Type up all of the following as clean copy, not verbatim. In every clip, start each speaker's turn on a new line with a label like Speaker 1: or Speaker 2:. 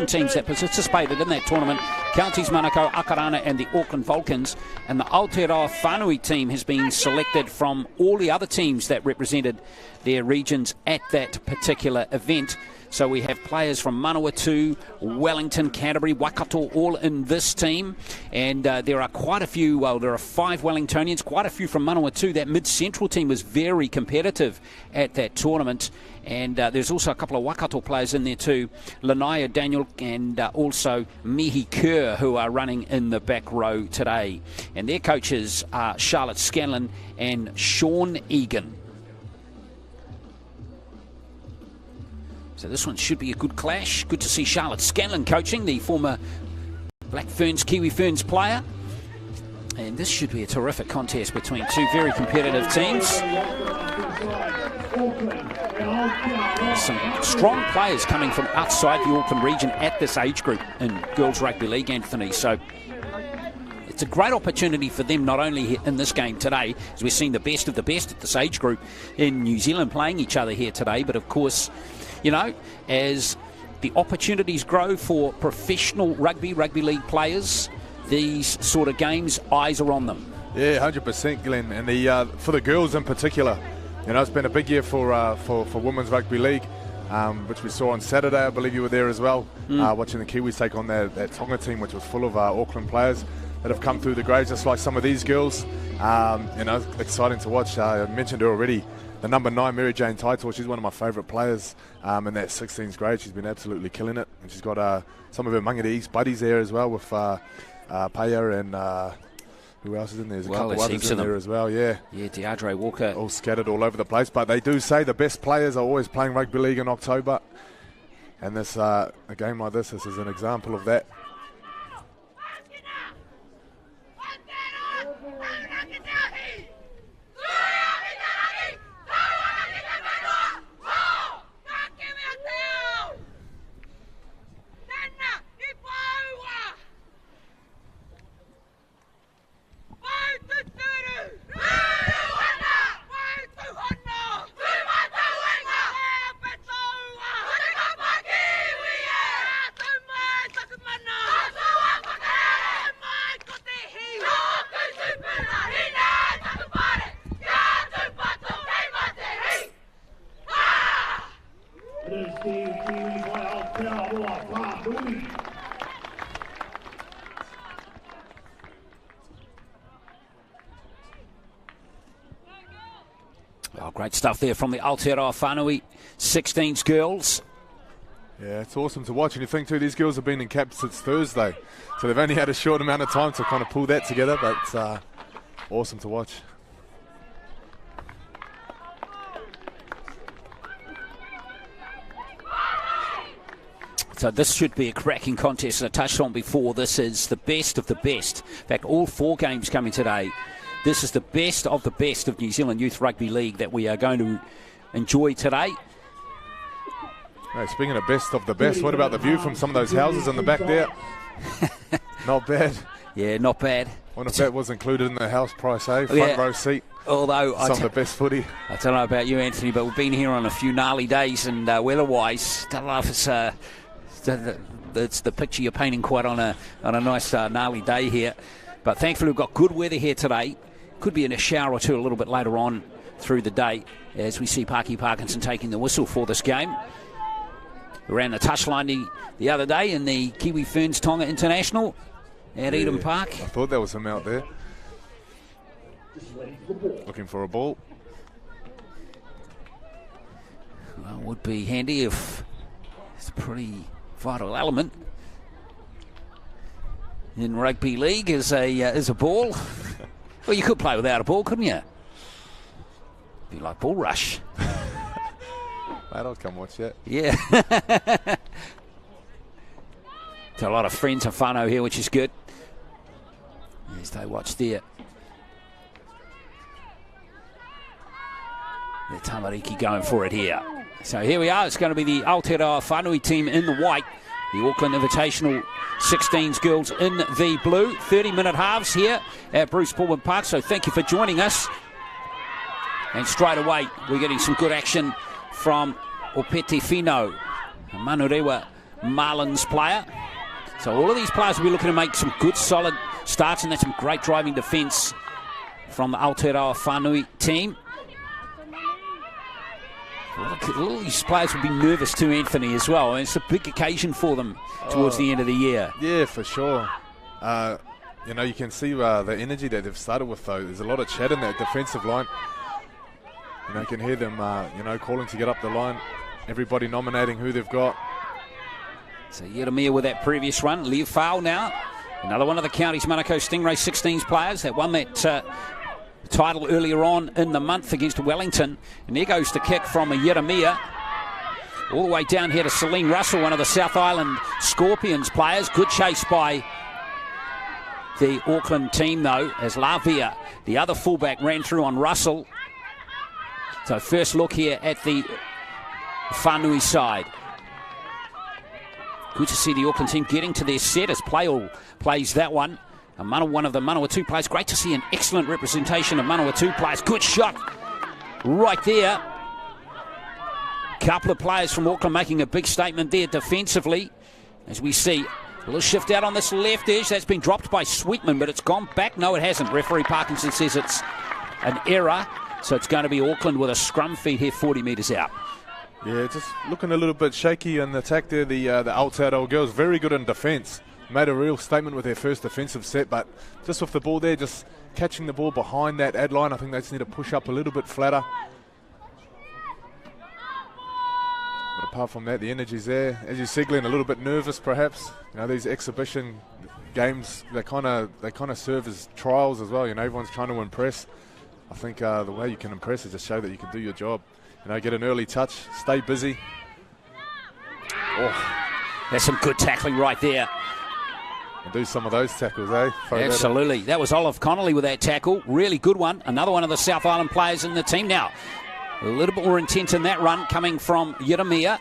Speaker 1: teams that participated in that tournament: Counties Manukau, Akarana and the Auckland Vulcans. And the Aotearoa Whaanui team has been selected from all the other teams that represented their regions at that particular event. So we have players from Manawatu, Wellington, Canterbury, Waikato all in this team. And there are quite a few, well, there are 5 Wellingtonians, quite a few from Manawatu. That mid-central team was very competitive at that tournament. And there's also a couple of Waikato players in there too, Lanaya Daniel and also Mihi Kerr, who are running in the back row today. And their coaches are Charlotte Scanlon and Sean Egan. So this one should be a good clash. Good to see Charlotte Scanlon coaching, the former Black Ferns, Kiwi Ferns player. And this should be a terrific contest between 2 very competitive teams. Some strong players coming from outside the Auckland region at this age group in Girls Rugby League, Anthony. So it's a great opportunity for them, not only in this game today, as we're seeing the best of the best at this age group in New Zealand playing each other here today, but of course, you know, as the opportunities grow for professional rugby league players, these sort of games, eyes are on them.
Speaker 2: Yeah, 100%, Glenn. And for the girls in particular, you know, it's been a big year for Women's Rugby League, which we saw on Saturday. I believe you were there as well, watching the Kiwis take on that Tonga team, which was full of Auckland players that have come through the grades, just like some of these girls. You know, exciting to watch. I mentioned her already. The number 9, Mary Jane Taitor, she's one of my favourite players in that 16th grade. She's been absolutely killing it. And she's got some of her Mangere East buddies there as well with Paya and who else is in there? There's a couple others in there as well, yeah. Yeah,
Speaker 1: DeAndre Walker.
Speaker 2: All scattered all over the place. But they do say the best players are always playing rugby league in October. And this a game like this is an example of that.
Speaker 1: Oh, great stuff there from the Aotearoa Whaanui 16s girls.
Speaker 2: Yeah, it's awesome to watch. And you think, too, these girls have been in cap since Thursday. So they've only had a short amount of time to kind of pull that together. But it's awesome to watch.
Speaker 1: So this should be a cracking contest. As I touched on before, this is the best of the best. In fact, all 4 games coming today. This is the best of New Zealand Youth Rugby League that we are going to enjoy today.
Speaker 2: Hey, speaking of best of the best, what about the view from some of those houses in the back there? Not bad.
Speaker 1: Yeah, not bad.
Speaker 2: I wonder if that was included in the house price, eh? Front row seat.
Speaker 1: Although
Speaker 2: some of the best footy.
Speaker 1: I don't know about you, Anthony, but we've been here on a few gnarly days, and weather-wise, don't know if it's the picture you're painting quite on a nice gnarly day here. But thankfully we've got good weather here today. Could be in a shower or two a little bit later on through the day as we see Paki Parkinson taking the whistle for this game. We ran the touchline the other day in the Kiwi Ferns Tonga International at Eden Park.
Speaker 2: I thought there was some out there. Looking for a ball.
Speaker 1: Well, would be handy if it's a pretty vital element in rugby league is a ball. Well, you could play without a ball, couldn't you? Be like Ball Rush.
Speaker 2: Mate, I'll come watch that.
Speaker 1: Yeah. Got a lot of friends and whānau here, which is good. As they watch there. The Tamariki going for it here. So here we are. It's going to be the Aotearoa Whaanui team in the white. The Auckland Invitational 16s girls in the blue. 30-minute halves here at Bruce Pulman Park. So thank you for joining us. And straight away, we're getting some good action from Opete Fino. Manurewa Marlins player. So all of these players will be looking to make some good, solid starts, and that's some great driving defence from the Aotearoa Whaanui team. All these players will be nervous too, Anthony, as well. And it's a big occasion for them towards the end of the year.
Speaker 2: Yeah, for sure. You know, you can see the energy that they've started with, though. There's a lot of chat in that defensive line. You know, you can hear them, you know, calling to get up the line. Everybody nominating who they've got.
Speaker 1: So Yeremia with that previous run. Liv Fowl now. Another one of the Counties Manukau Stingray 16s players that won that title earlier on in the month against Wellington. And there goes the kick from Yeremia. All the way down here to Celine Russell, one of the South Island Scorpions players. Good chase by the Auckland team, though, as Lavia, the other fullback, ran through on Russell. So first look here at the Whaanui side. Good to see the Auckland team getting to their set as Playall plays that one. One of the Manawatu players. Great to see an excellent representation of Manawatu players. Good shot right there. Couple of players from Auckland making a big statement there defensively. As we see a little shift out on this left edge. That's been dropped by Sweetman, but it's gone back. No, it hasn't. Referee Parkinson says it's an error. So it's going to be Auckland with a scrum feed here 40 metres out.
Speaker 2: Yeah, just looking a little bit shaky in the attack there. The Aotearoa girls very good in defence. Made a real statement with their first defensive set, but just with the ball there, just catching the ball behind that ad line. I think they just need to push up a little bit flatter. But apart from that, the energy's there. As you see, Glenn, a little bit nervous perhaps. You know, these exhibition games, they kind of serve as trials as well. You know, everyone's trying to impress. I think the way you can impress is just show that you can do your job. You know, get an early touch, stay busy.
Speaker 1: Oh, there's some good tackling right there.
Speaker 2: And do some of those tackles, eh?
Speaker 1: Absolutely. That was Olive Connolly with that tackle. Really good one. Another one of the South Island players in the team now. A little bit more intent in that run coming from Yeremia.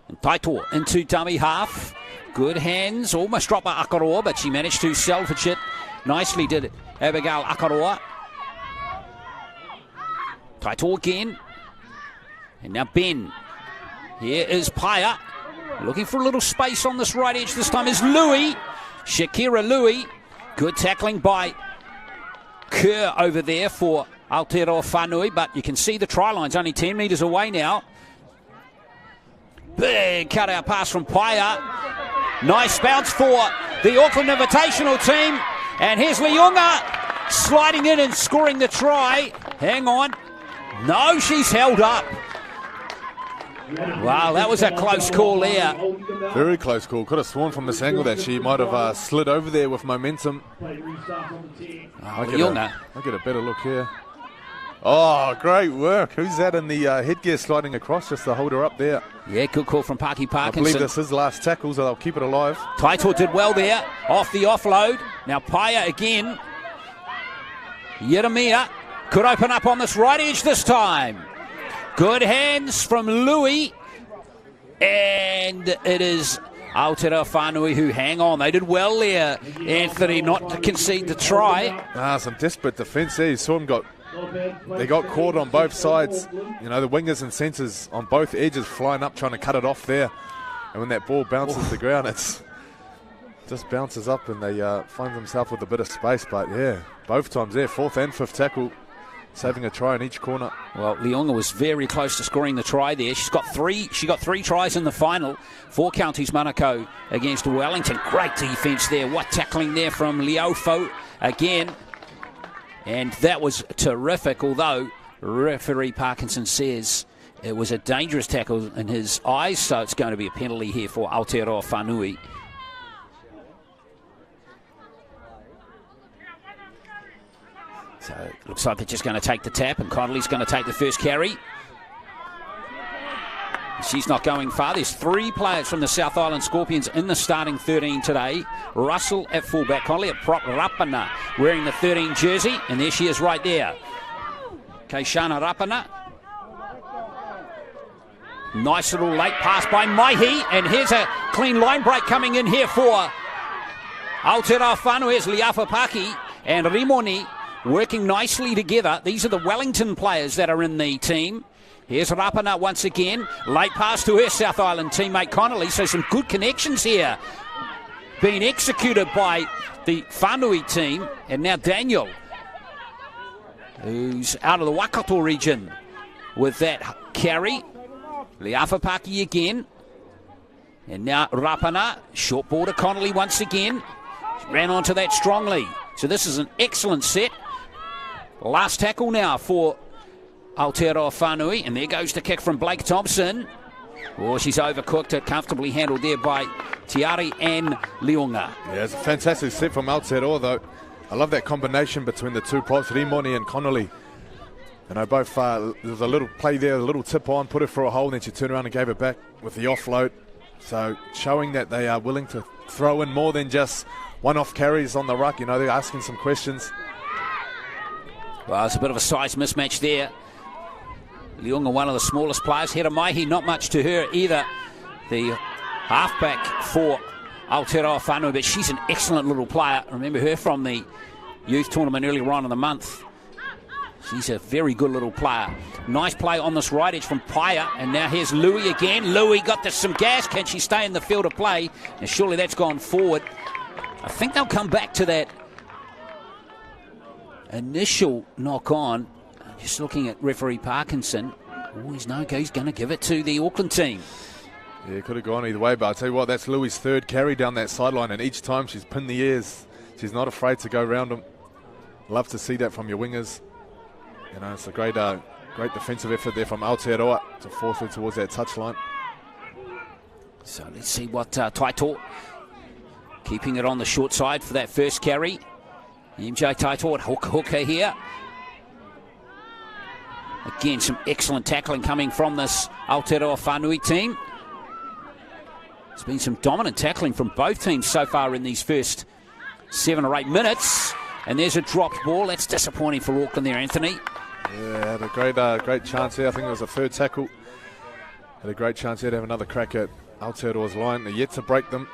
Speaker 1: And Taito into dummy half. Good hands. Almost dropped by Aotearoa, but she managed to salvage it. Nicely did Abigail Aotearoa. Taito again. And now Ben. Here is Paya. Looking for a little space on this right edge. This time is Louis. Shakira Louis. Good tackling by Kerr over there for Aotearoa Whaanui. But you can see the try line's only 10 metres away now. Big cutout pass from Paya. Nice bounce for the Auckland Invitational team. And here's Leonga sliding in and scoring the try. Hang on. No, she's held up. Wow, that was a close call there.
Speaker 2: Very close call. Could have sworn from this angle that she might have slid over there with momentum. I'll get a better look here. Oh, great work. Who's that in the headgear sliding across just to hold her up there?
Speaker 1: Yeah, good call from Paki Parkinson.
Speaker 2: I believe this is last tackle, so they'll keep it alive.
Speaker 1: Taito did well there, off the offload. Now Paya again. Yeremia could open up on this right edge this time. Good hands from Louis. And it is Aotearoa Whaanui who hang on. They did well there, Anthony, not to concede the try.
Speaker 2: Some desperate defence there. You saw them they got caught on both sides. You know, the wingers and centres on both edges flying up, trying to cut it off there. And when that ball bounces the ground, it's just bounces up and they find themselves with a bit of space. But yeah, both times there, fourth and fifth tackle, saving a try in each corner.
Speaker 1: Well, Leonga was very close to scoring the try there. She got three tries in the final for Counties Manukau against Wellington. Great defence there. What tackling there from Leofo again. And that was terrific, although referee Parkinson says it was a dangerous tackle in his eyes, so it's going to be a penalty here for Aotearoa Whaanui. So it looks like they're just going to take the tap, and Connolly's going to take the first carry. She's not going far. There's three players from the South Island Scorpions in the starting 13 today. Russell at fullback, Connolly at prop, Rapana wearing the 13 jersey, and there she is right there. Keishana Rapana. Nice little late pass by Maihi, and here's a clean line break coming in here for Aotearoa Whaanui. Here's Liafa Paki and Rimoni working nicely together. These are the Wellington players that are in the team. Here's Rapana once again. Late pass to her South Island teammate Connolly. So some good connections here being executed by the Whaanui team. And now Daniel, who's out of the Waikato region with that carry. Leafapaki again. And now Rapana, short ball to Connolly once again. Ran onto that strongly. So this is an excellent set. Last tackle now for Aotearoa Whaanui, and there goes the kick from Blake Thompson. Oh, she's overcooked it, comfortably handled there by Tiari and Leonga.
Speaker 2: Yeah, it's a fantastic set from Aotearoa though. I love that combination between the two props, Rimoni and Connolly. And I both, there's a little play there, a little tip on, put it for a hole, and then she turned around and gave it back with the offload. So showing that they are willing to throw in more than just one-off carries on the ruck. You know, they're asking some questions.
Speaker 1: Well, it's a bit of a size mismatch there. Leonga, one of the smallest players. Hera Maihi, not much to her either. The halfback for Aotearoa Whaanui, but she's an excellent little player. Remember her from the youth tournament earlier on in the month. She's a very good little player. Nice play on this right edge from Paya. And now here's Louis again. Louis got some gas. Can she stay in the field of play? And surely that's gone forward. I think they'll come back to that initial knock on. Just looking at referee Parkinson. Oh, he's no go. He's going to give it to the Auckland team.
Speaker 2: Yeah, it could have gone either way, but I'll tell you what, that's Louis' third carry down that sideline, and each time she's pinned the ears. She's not afraid to go round them. Love to see that from your wingers. You know, it's a great defensive effort there from Aotearoa to force her towards that touchline.
Speaker 1: So let's see what Taito, keeping it on the short side for that first carry. MJ Taito, hooker here. Again, some excellent tackling coming from this Aotearoa Whaanui team. There's been some dominant tackling from both teams so far in these first 7 or 8 minutes. And there's a dropped ball. That's disappointing for Auckland there, Anthony.
Speaker 2: Yeah, had a great chance here. I think it was a third tackle. Had a great chance here to have another crack at Aotearoa's line. They're yet to break them.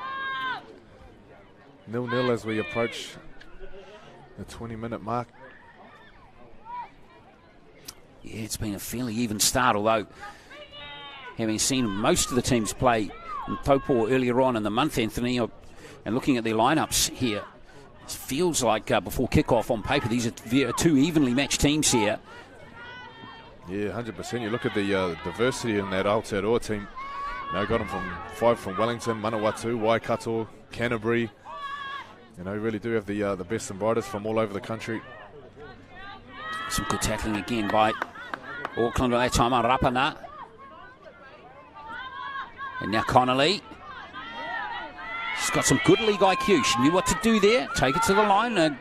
Speaker 2: 0-0 as we approach the 20-minute mark.
Speaker 1: Yeah, it's been a fairly even start, although having seen most of the teams play in Taupo earlier on in the month, Anthony, and looking at their lineups here, it feels like before kickoff on paper, these are two evenly matched teams here.
Speaker 2: Yeah, 100%. You look at the diversity in that Aotearoa team. You know, got them from 5 from Wellington, Manawatu, Waikato, Canterbury. You know, we really do have the best and brightest from all over the country.
Speaker 1: Some good tackling again by Auckland at that time on Rapana. And now Connolly. She's got some good league IQ. She knew what to do there. Take it to the line and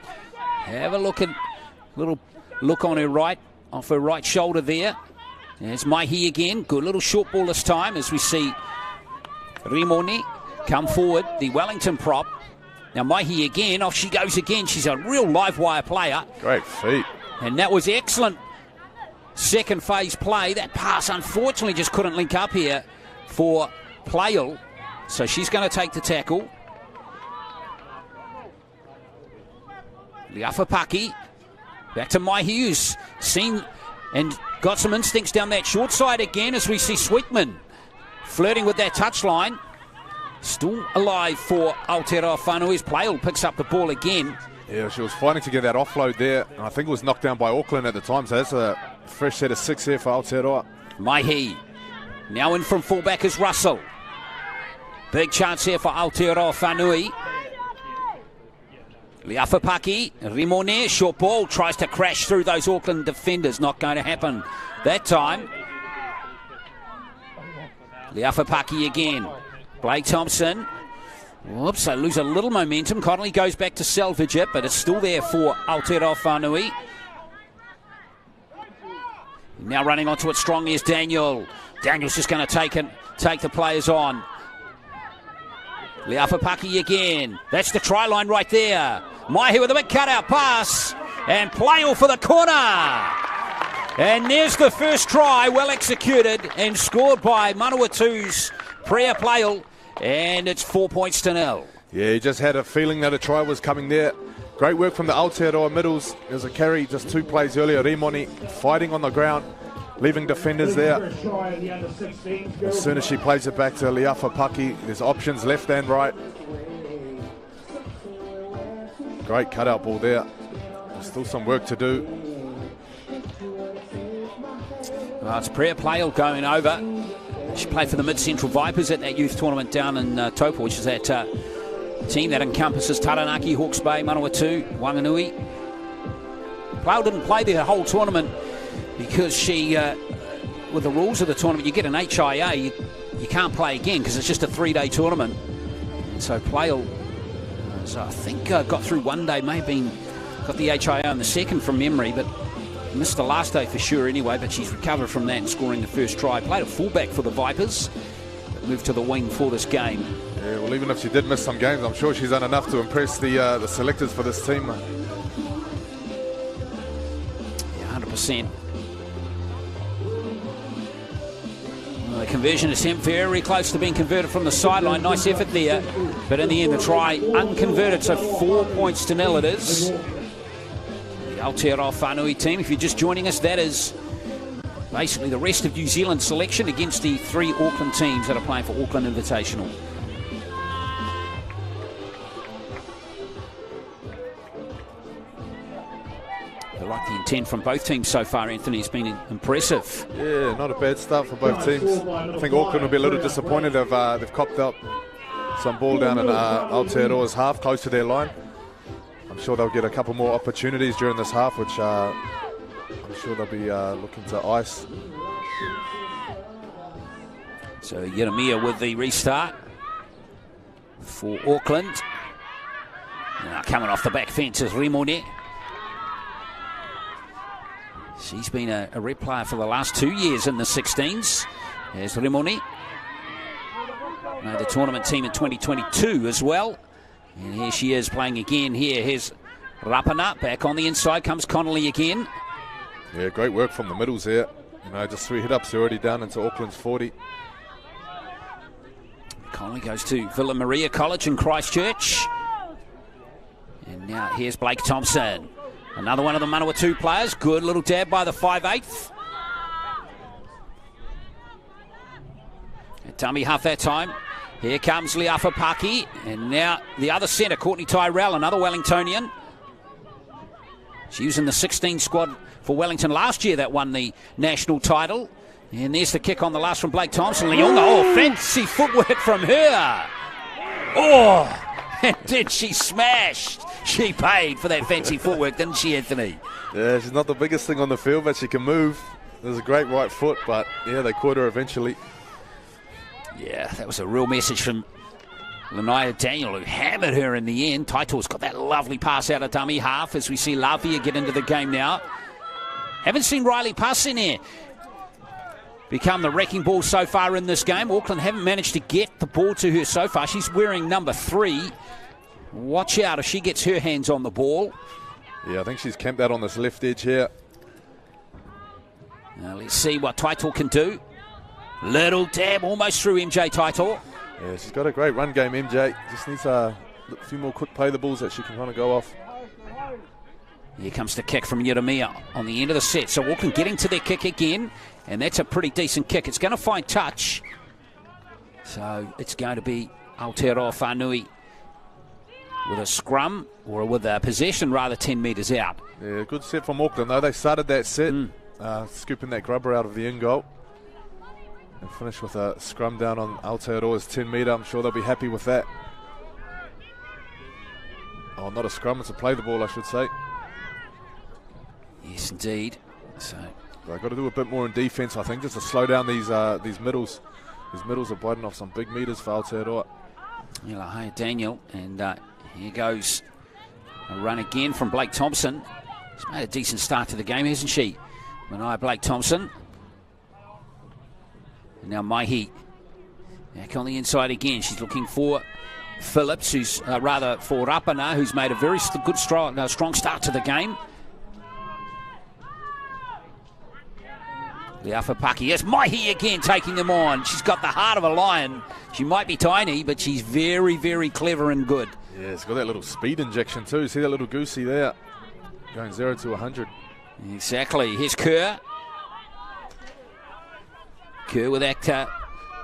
Speaker 1: have a look on her right, off her right shoulder there. There's Maihi again. Good little short ball this time as we see Rimoni come forward, the Wellington prop. Now Maihi again, off she goes again. She's a real live wire player.
Speaker 2: Great feet.
Speaker 1: And that was excellent second phase play. That pass unfortunately just couldn't link up here for Playel. So she's going to take the tackle. Leafapaki. Back to Mai Hughes. Seen and got some instincts down that short side again as we see Sweetman flirting with that touchline. Still alive for Aotearoa Whaanui. Playel picks up the ball again.
Speaker 2: Yeah, she was fighting to get that offload there. And I think it was knocked down by Auckland at the time. So that's a fresh set of 6 here for Aotearoa.
Speaker 1: Maihi. Now in from fullback is Russell. Big chance here for Aotearoa Whaanui. Leafapaki, Rimone, short ball, tries to crash through those Auckland defenders. Not going to happen that time. Leafapaki again. Blake Thompson. Whoops, they lose a little momentum. Connolly goes back to salvage it, but it's still there for Aotearoa Whaanui. Now running onto it strongly is Daniel. Daniel's just going to take the players on. Leafapaki again. That's the try line right there. Maihi with a big cutout pass. And Playel for the corner. And there's the first try, well executed and scored by Manawatu's Priya Playel. And it's 4-0.
Speaker 2: Yeah, he just had a feeling that a try was coming there. Great work from the Aotearoa middles. There's a carry just 2 plays earlier. Rimoni fighting on the ground, leaving defenders there. As soon as she plays it back to Liafa Paki, there's options left and right. Great cutout ball there. There's still some work to do.
Speaker 1: Well, it's Priya Playle going over. She played for the Mid-Central Vipers at that youth tournament down in Taupo, which is that team that encompasses Taranaki, Hawke's Bay, Manawatu, Whaanui. Playle didn't play the whole tournament because she, with the rules of the tournament, you get an HIA, you can't play again because it's just a 3-day tournament. And so Playle, I think, got through one day, may have been, got the HIA on the second from memory, but missed the last day for sure anyway, but she's recovered from that and scoring the first try. Played a fullback for the Vipers, but moved to the wing for this game.
Speaker 2: Yeah, well, even if she did miss some games, I'm sure she's done enough to impress the selectors for this team.
Speaker 1: Yeah, 100%. Well, the conversion attempt very close to being converted from the sideline. Nice effort there, but in the end the try unconverted, so 4 points to 0 it is. Aotearoa Whaanui team, if you're just joining us, that is basically the rest of New Zealand selection against the 3 Auckland teams that are playing for Auckland Invitational. I like the intent from both teams so far, Anthony. It's been impressive.
Speaker 2: Yeah, not a bad start for both teams. I think Auckland will be a little disappointed if they've copped up some ball down in Aotearoa's half, close to their line. I'm sure they'll get a couple more opportunities during this half, which I'm sure they'll be looking to ice.
Speaker 1: So Yeremia with the restart for Auckland. Now coming off the back fence is Rimoni. She's been a rep player for the last 2 years in the 16s. There's Rimoni. Made the tournament team in 2022 as well. And here she is playing again here. Here's Rapana back on the inside. Comes Connolly again.
Speaker 2: Yeah, great work from the middles here. You know, just 3 hit-ups already down into Auckland's 40.
Speaker 1: Connolly goes to Villa Maria College in Christchurch. And now here's Blake Thompson. Another one of the Manawatu players. Good little dab by the 5/8. Dummy half that time. Here comes Liafa Paki, and now the other centre, Courtney Tyrell, another Wellingtonian. She was in the 16 squad for Wellington last year that won the national title. And there's the kick on the last from Blake Thompson. Leonga, oh, fancy footwork from her. Oh, and did she smash? She paid for that fancy footwork, didn't she, Anthony?
Speaker 2: Yeah, she's not the biggest thing on the field, but she can move. There's a great right foot, but yeah, they caught her eventually.
Speaker 1: Yeah, that was a real message from Lanaya Daniel, who hammered her in the end. Taito's got that lovely pass out of dummy half as we see Lavia get into the game now. Haven't seen Riley Pasine become the wrecking ball so far in this game. Auckland haven't managed to get the ball to her so far. She's wearing number 3. Watch out if she gets her hands on the ball.
Speaker 2: Yeah, I think she's camped out on this left edge here.
Speaker 1: Now let's see what Taito can do. Little dab almost through MJ Taito.
Speaker 2: Yeah, she's got a great run game, MJ. Just needs a few more quick play the balls that she can kind of go off.
Speaker 1: Here comes the kick from Yeremia on the end of the set. So Auckland getting to their kick again, and that's a pretty decent kick. It's going to find touch. So it's going to be Aotearoa Whaanui with a scrum, or with a possession rather, 10 metres out.
Speaker 2: Yeah, good set from Auckland though. They started that set, scooping that grubber out of the in goal. And finish with a scrum down on Aotearoa's 10 metre. I'm sure they'll be happy with that. Oh, not a scrum, it's a play the ball, I should say.
Speaker 1: Yes, indeed. So
Speaker 2: they've got to do a bit more in defence, I think, just to slow down these middles. These middles are biting off some big metres for Aotearoa.
Speaker 1: Hi, Daniel, and here goes a run again from Blake Thompson. She's made a decent start to the game, hasn't she? Manaia Blake Thompson. And now Maihi back on the inside again. She's looking for Phillips, who's rather for Rapana, who's made a very good strong start to the game. Leafapaki. It's Mahi again taking them on. She's got the heart of a lion. She might be tiny, but she's very, very clever and good.
Speaker 2: Yeah, it's got that little speed injection too. See that little goosey there? Going 0 to 100.
Speaker 1: Exactly. Here's Kerr. Kerr with that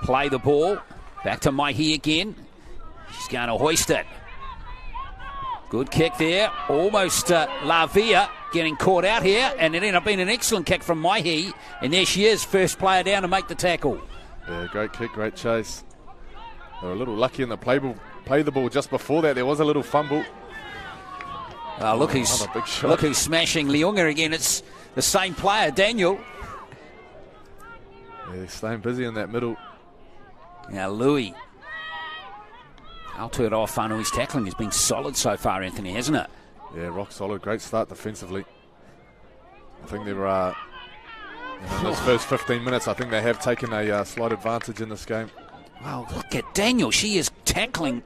Speaker 1: play the ball. Back to Mahi again. She's going to hoist it. Good kick there. Almost Lavia getting caught out here, and it ended up being an excellent kick from Mahi. And there she is, first player down to make the tackle.
Speaker 2: Yeah, great kick, great chase. They were a little lucky in the play the ball just before that. There was a little fumble.
Speaker 1: Look who's smashing Leonga again. It's the same player, Daniel.
Speaker 2: Yeah, they're staying busy in that middle.
Speaker 1: Now Louis. Aotearoa Whanui's tackling has been solid so far, Anthony, hasn't it?
Speaker 2: Yeah, rock solid. Great start defensively. I think they were, in those first 15 minutes, I think they have taken a slight advantage in this game.
Speaker 1: Wow, look at Daniel. She is tackling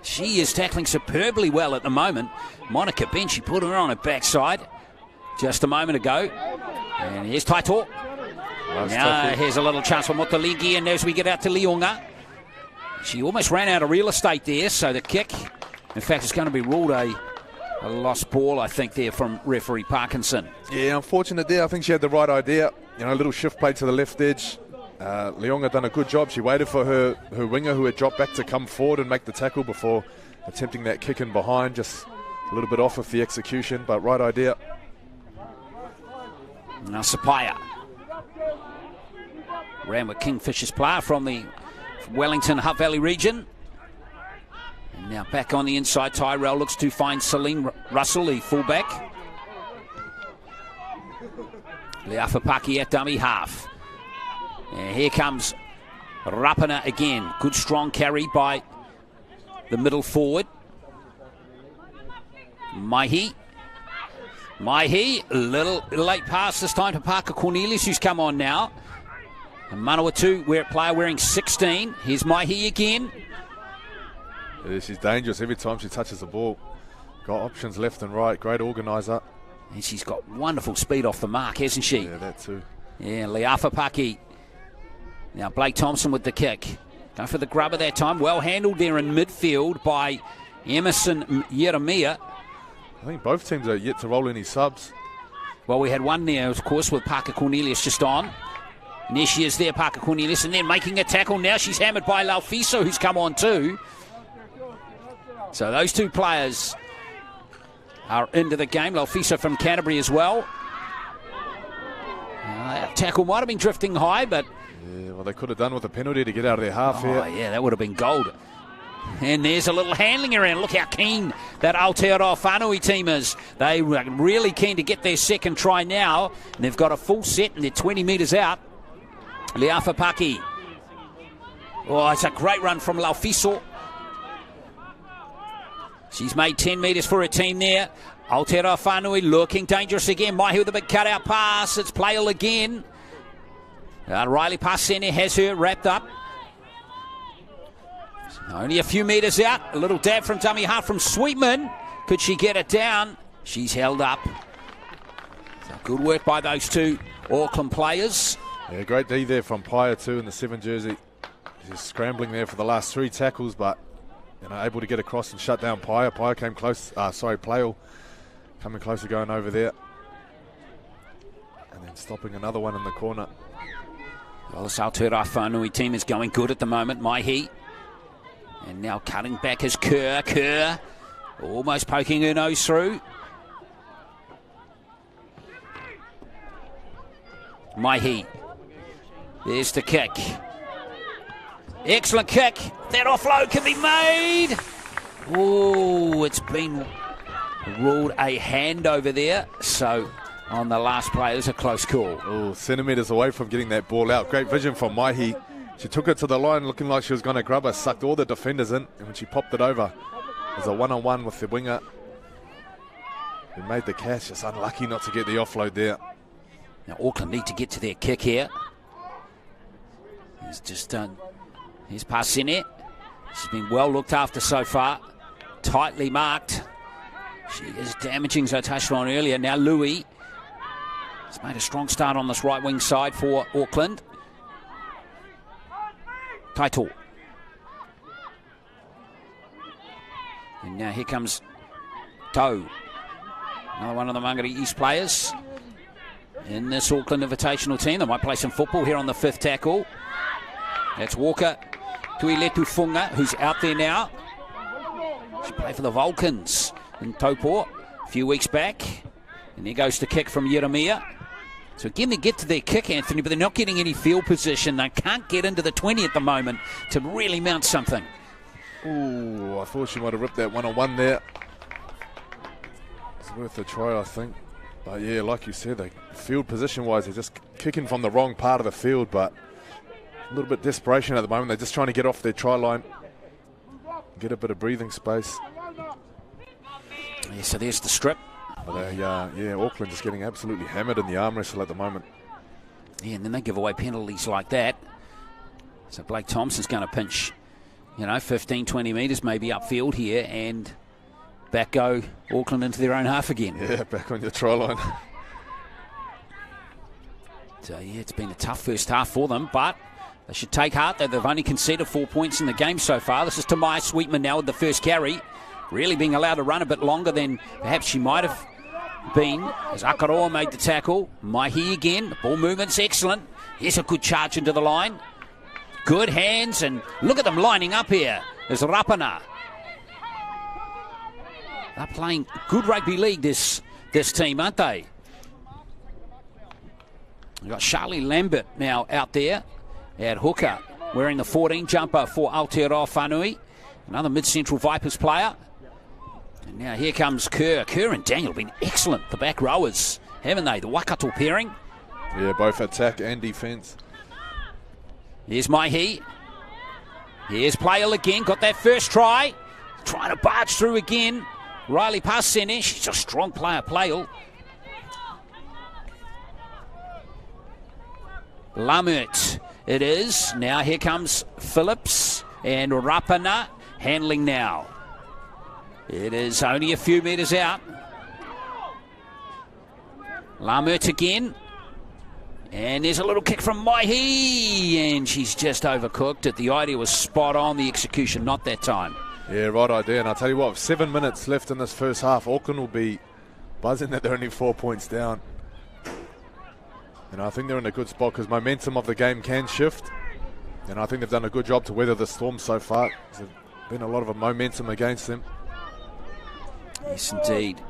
Speaker 1: superbly well at the moment. Monica Ben, she put her on her backside just a moment ago. And here's Taito.
Speaker 2: Nice
Speaker 1: now
Speaker 2: tackle.
Speaker 1: Here's a little chance for Motaligi, and as we get out to Leonga. She almost ran out of real estate there, so the kick, in fact, is going to be ruled a lost ball, I think, there from referee Parkinson.
Speaker 2: Yeah, unfortunate there. I think she had the right idea. A little shift play to the left edge. Leonga done a good job. She waited for her winger who had dropped back to come forward and make the tackle before attempting that kick in behind. Just a little bit off with the execution, but right idea.
Speaker 1: Now Sapaya ran with Kingfisher's player from the Wellington Hutt Valley region. And now back on the inside, Tyrell looks to find Celine Russell, the fullback. Leafapaki at dummy half. And here comes Rapana again. Good strong carry by the middle forward. Mahi, a little late pass this time to Parker Cornelius, who's come on now. And Manawatu, player wearing 16. Here's Mahi again.
Speaker 2: Yeah, she's dangerous every time she touches the ball. Got options left and right. Great organiser.
Speaker 1: And she's got wonderful speed off the mark, hasn't she?
Speaker 2: Yeah, that too.
Speaker 1: Yeah, Leafapaki. Now Blake Thompson with the kick. Going for the grubber that time. Well handled there in midfield by Emerson Yeremia.
Speaker 2: I think both teams are yet to roll any subs.
Speaker 1: Well, we had one there, of course, with Parker Cornelius just on. And there she is there, Parker Cornelius, and then making a tackle. Now she's hammered by Laufiso, who's come on too. So those two players are into the game. Laufiso from Canterbury as well. That tackle might have been drifting high, but...
Speaker 2: Yeah, well, they could have done with a penalty to get out of their half here.
Speaker 1: Oh, yeah, that would have been gold. And there's a little handling around. Look how keen that Aotearoa Whanui team is. They were really keen to get their second try now. And they've got a full set and they're 20 metres out. Leafapaki. Oh, it's a great run from Laufiso. She's made 10 metres for her team there. Aotearoa Whanui looking dangerous again. Mahi with a big cutout pass. It's Playal again. Riley Parsene has her wrapped up. Only a few metres out. A little dab from dummy half from Sweetman. Could she get it down? She's held up. So good work by those two Auckland players.
Speaker 2: Yeah, great D there from Paya too in the 7 jersey. She's scrambling there for the last 3 tackles, but able to get across and shut down Paya. Paya came close. Playal coming closer, going over there, and then stopping another one in the corner.
Speaker 1: Well, this Aotearoa Whanui team is going good at the moment. Mahi. And now cutting back is Kerr. Kerr almost poking her nose through. Mahi. There's the kick. Excellent kick. That offload can be made. Oh, it's been ruled a hand over there. So on the last play, it was a close call.
Speaker 2: Oh, centimetres away from getting that ball out. Great vision from Mahi. She took it to the line looking like she was going to grab her, sucked all the defenders in, and when she popped it over, it was a one-on-one with the winger. Who made the catch, just unlucky not to get the offload there.
Speaker 1: Now Auckland need to get to their kick here. He's just done. Here's Parsene. She's been well looked after so far. Tightly marked. She is damaging, as I touched on earlier. Now Louis. He's made a strong start on this right wing side for Auckland. Taito. And now here comes Tau. Another one of the Mangere East players in this Auckland Invitational team. They might play some football here on the 5th tackle. That's Walker Tuiletu Funga, who's out there now. She played for the Vulcans in Taupo a few weeks back. And there goes the kick from Yeremia. So again, they get to their kick, Anthony, but they're not getting any field position. They can't get into the 20 at the moment to really mount something.
Speaker 2: Ooh, I thought she might have ripped that one-on-one there. It's worth a try, I think. But yeah, like you said, they field position-wise, they're just kicking from the wrong part of the field, but a little bit desperation at the moment. They're just trying to get off their try line, get a bit of breathing space.
Speaker 1: Yeah, so there's the strip.
Speaker 2: But yeah, Auckland is getting absolutely hammered in the arm wrestle at the moment.
Speaker 1: Yeah, and then they give away penalties like that. So Blake Thompson's going to pinch, 15, 20 metres maybe upfield here, and back go Auckland into their own half again.
Speaker 2: Yeah, back on your try line.
Speaker 1: So yeah, it's been a tough first half for them, but they should take heart that they've only conceded 4 points in the game so far. This is Tamaya Sweetman now with the first carry, really being allowed to run a bit longer than perhaps she might have been, as Aotearoa made the tackle. Maihi again, the ball movement's excellent. Here's a good charge into the line. Good hands, and look at them lining up here. There's Rapana. They're playing good rugby league, this team, aren't they? We've got Charlie Lambert now out there at hooker, wearing the 14 jumper for Aotearoa Whaanui. Another mid-central Vipers player. And now here comes Kerr. Kerr and Daniel have been excellent, the back rowers, haven't they? The Waikato pairing.
Speaker 2: Yeah, both attack and defence.
Speaker 1: Here's Maihi. Here's Playle again, got that first try. Trying to barge through again. Riley past Sene. She's a strong player, Playle. Lamert it is. Now here comes Phillips and Rapana handling now. It is only a few metres out. Lamert again. And there's a little kick from Maihi, and she's just overcooked it. The idea was spot on, the execution not that time.
Speaker 2: Yeah, right idea. And I'll tell you what, 7 minutes left in this first half, Auckland will be buzzing that they're only 4 points down. And I think they're in a good spot because momentum of the game can shift. And I think they've done a good job to weather the storm so far. There's been a lot of momentum against them.
Speaker 1: Yes, indeed.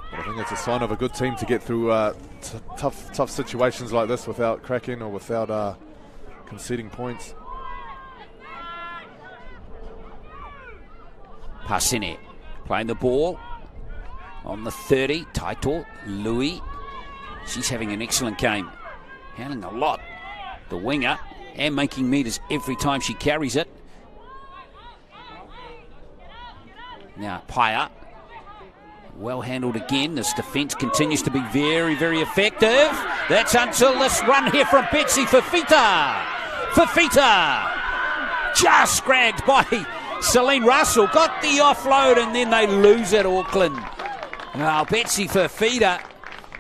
Speaker 2: But I think it's a sign of a good team to get through tough situations like this without cracking or without conceding points.
Speaker 1: Pasine playing the ball on the 30. Taito, Louis. She's having an excellent game. Handling a lot. The winger. And making metres every time she carries it. Now Paya. Well handled again. This defence continues to be very, very effective. That's until this run here from Betsy Fafita. Fafita just scragged by Celine Russell. Got the offload and then they lose it, Auckland. Now Betsy Fafita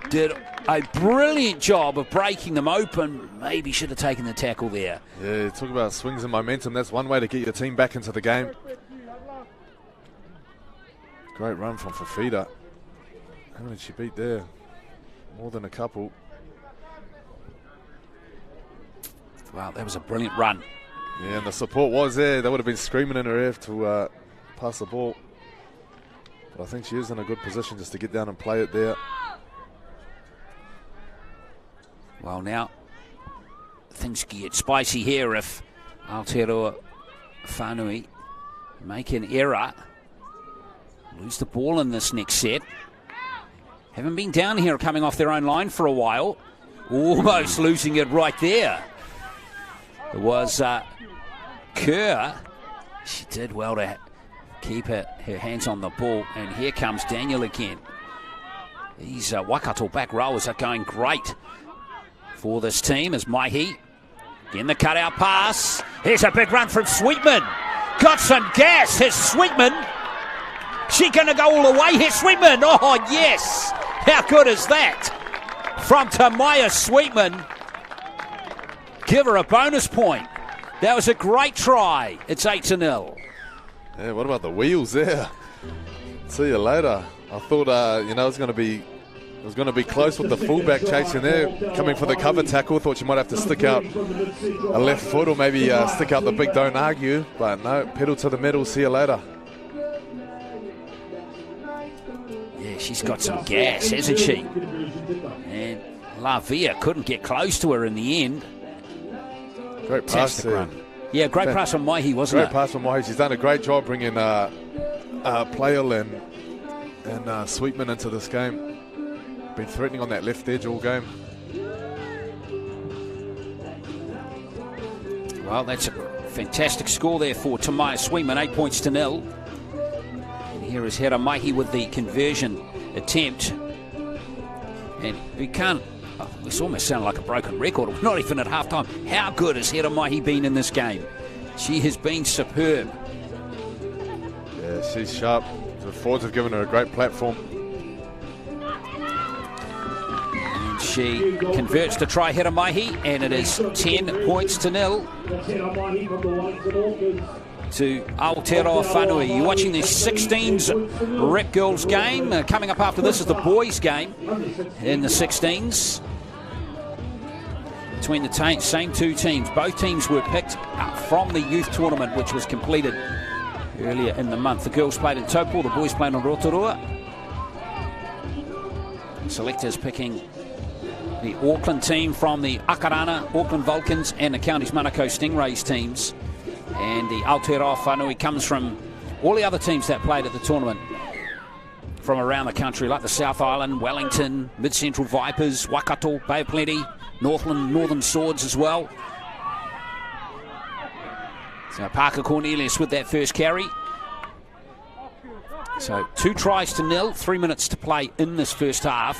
Speaker 1: did a brilliant job of breaking them open. Maybe should have taken the tackle there.
Speaker 2: Yeah, talk about swings and momentum. That's one way to get your team back into the game. Great run from Fafita. How many did she beat there? More than a couple.
Speaker 1: Wow, that was a brilliant run.
Speaker 2: Yeah, and the support was there. They would have been screaming in her ear to pass the ball. But I think she is in a good position just to get down and play it there.
Speaker 1: Well, now things get spicy here if Aotearoa Whaanui make an error. Lose the ball in this next set. Haven't been down here coming off their own line for a while. Almost losing it right there. It was Kerr. She did well to keep her hands on the ball. And here comes Daniel again. These Waikato back rowers are going great for this team as Maihi. Again the cutout pass. Here's a big run from Sweetman. Got some gas. Here's Sweetman. She going to go all the way here, Sweetman. Oh, yes. How good is that? From Tamaya Sweetman. Give her a bonus point. That was a great try. It's 8-0.
Speaker 3: Yeah, what about the wheels there? See you later. I thought, it was going to be close with the fullback chasing there, coming for the cover tackle. Thought she might have to stick out a left foot or maybe stick out the big don't argue. But no, pedal to the metal. See you later.
Speaker 1: Yeah, she's got some gas, hasn't she? And Lavia couldn't get close to her in the end.
Speaker 3: Great pass there.
Speaker 1: Yeah, great pass from Maihi, wasn't it?
Speaker 3: Great pass from Maihi. She's done a great job bringing Playle and Sweetman into this game. Been threatening on that left edge all game.
Speaker 1: Well, that's a fantastic score there for Tamaya Sweetman, 8 points to 0. And here is Hera Maihi with the conversion attempt. And we can't... Oh, this almost sounded like a broken record. Not even at halftime. How good has Hera Maihi been in this game? She has been superb.
Speaker 3: Yeah, she's sharp. The forwards have given her a great platform.
Speaker 1: And she converts to try Hera Maihi, and it is 10 points to 0 to Aotearoa Whaanui. You're watching the 16s rep girls game. Coming up after this is the boys game in the 16s. Between the same two teams. Both teams were picked up from the youth tournament, which was completed earlier in the month. The girls played in Taupo, the boys played on Rotorua. Selectors picking the Auckland team from the Akarana, Auckland Vulcans and the Counties Manukau Stingrays teams. And the Aotearoa Whaanui comes from all the other teams that played at the tournament from around the country, like the South Island, Wellington, Mid-Central Vipers, Waikato, Bay of Plenty, Northland, Northern Swords as well. So Parker Cornelius with that first carry. So 2 tries to 0, 3 minutes to play in this first half.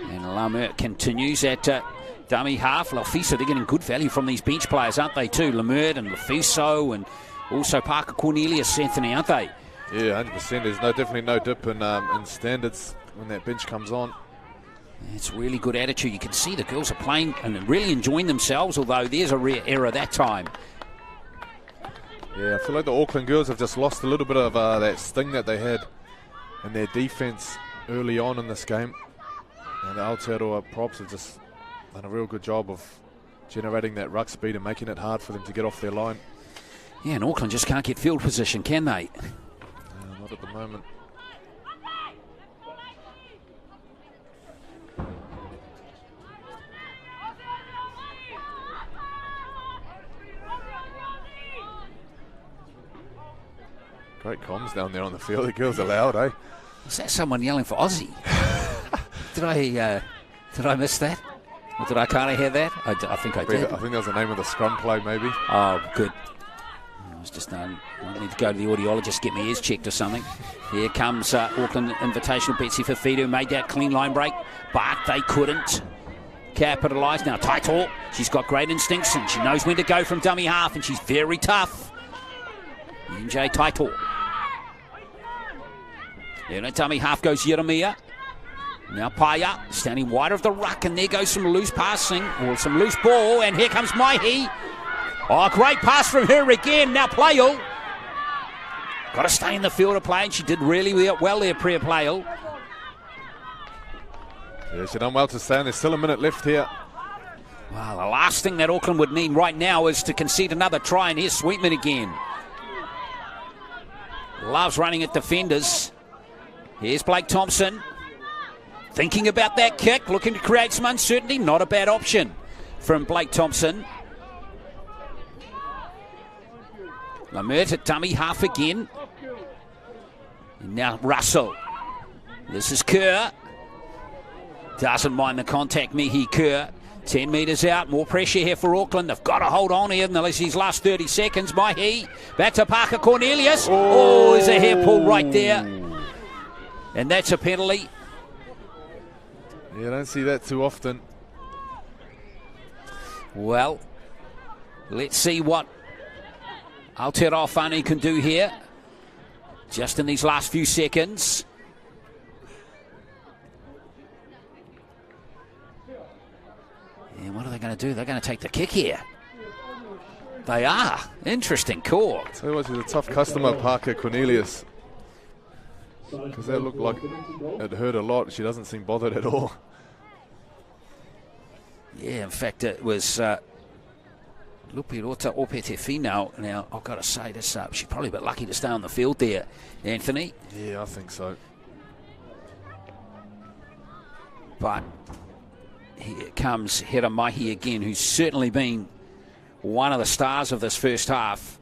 Speaker 1: And Lamert continues at dummy half. Lafiso, they're getting good value from these bench players, aren't they too? Lamert and Lafiso and also Parker Cornelius, Anthony, aren't they?
Speaker 3: Yeah, 100%. There's definitely no dip in standards when that bench comes on.
Speaker 1: It's really good attitude. You can see the girls are playing and really enjoying themselves, although there's a rare error that time.
Speaker 3: Yeah, I feel like the Auckland girls have just lost a little bit of that sting that they had in their defence early on in this game. And the Aotearoa props have just done a real good job of generating that ruck speed and making it hard for them to get off their line.
Speaker 1: Yeah, and Auckland just can't get field position, can they?
Speaker 3: Not at the moment. Great comms down there on the field. The girls are loud, eh?
Speaker 1: Is that someone yelling for Aussie? Did I miss that? Or did I kind of hear that? I think I did.
Speaker 3: I think that was the name of the scrum play, maybe.
Speaker 1: Oh, good. I was just I need to go to the audiologist, get my ears checked or something. Here comes Auckland Invitational. Betsy Fafita made that clean line break, but they couldn't capitalise. Now Taito, she's got great instincts and she knows when to go from dummy half, and she's very tough. NJ Taito. Then at dummy half goes Yeremia. Now Paya standing wide of the ruck, and there goes some loose passing or some loose ball, and here comes Maihi. Oh, great pass from her again. Now Playle. Got to stay in the field of play, and she did really well there, Priya Playle.
Speaker 3: Yeah, she done well to stay, and there's still a minute left here.
Speaker 1: Well, the last thing that Auckland would need right now is to concede another try, and here's Sweetman again. Loves running at defenders. Here's Blake Thompson. Thinking about that kick, looking to create some uncertainty. Not a bad option from Blake Thompson. Lamert at dummy half again. And now Russell. This is Kerr. Doesn't mind the contact, Mihi Kerr. 10 metres out, more pressure here for Auckland. They've got to hold on here in these last 30 seconds. Maihi, back to Parker Cornelius. Oh, there's a hair pull right there. And that's a penalty.
Speaker 3: Yeah, I don't see that too often.
Speaker 1: Well, Let's see what Aotearoa Whaanui can do here. Just in these last few seconds. And what are they going to do? They're going to take the kick here. They are. Interesting call.
Speaker 3: Tell you what, she's a tough customer, Parker Cornelius. Because that looked like it hurt a lot. She doesn't seem bothered at all.
Speaker 1: Yeah, in fact, it was Lupirota Opete Finau. Now, I've got to say this, she's probably a bit lucky to stay on the field there, Anthony.
Speaker 3: Yeah, I think so.
Speaker 1: But here comes Hera Mahi again, who's certainly been one of the stars of this first half.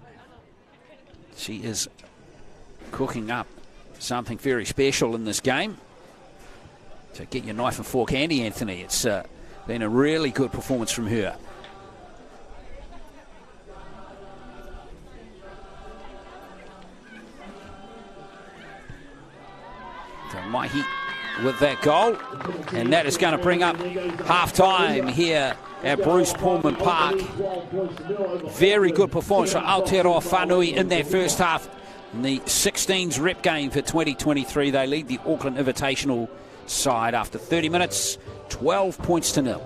Speaker 1: She is cooking up something very special in this game. So get your knife and fork handy, Anthony. It's been a really good performance from her. So Mahi with that goal, and that is going to bring up half-time here at Bruce Pulman Park. Very good performance for Aotearoa Whaanui in that first half. In the 16s rep game for 2023, they lead the Auckland Invitational side after 30 minutes, 12 points to 0.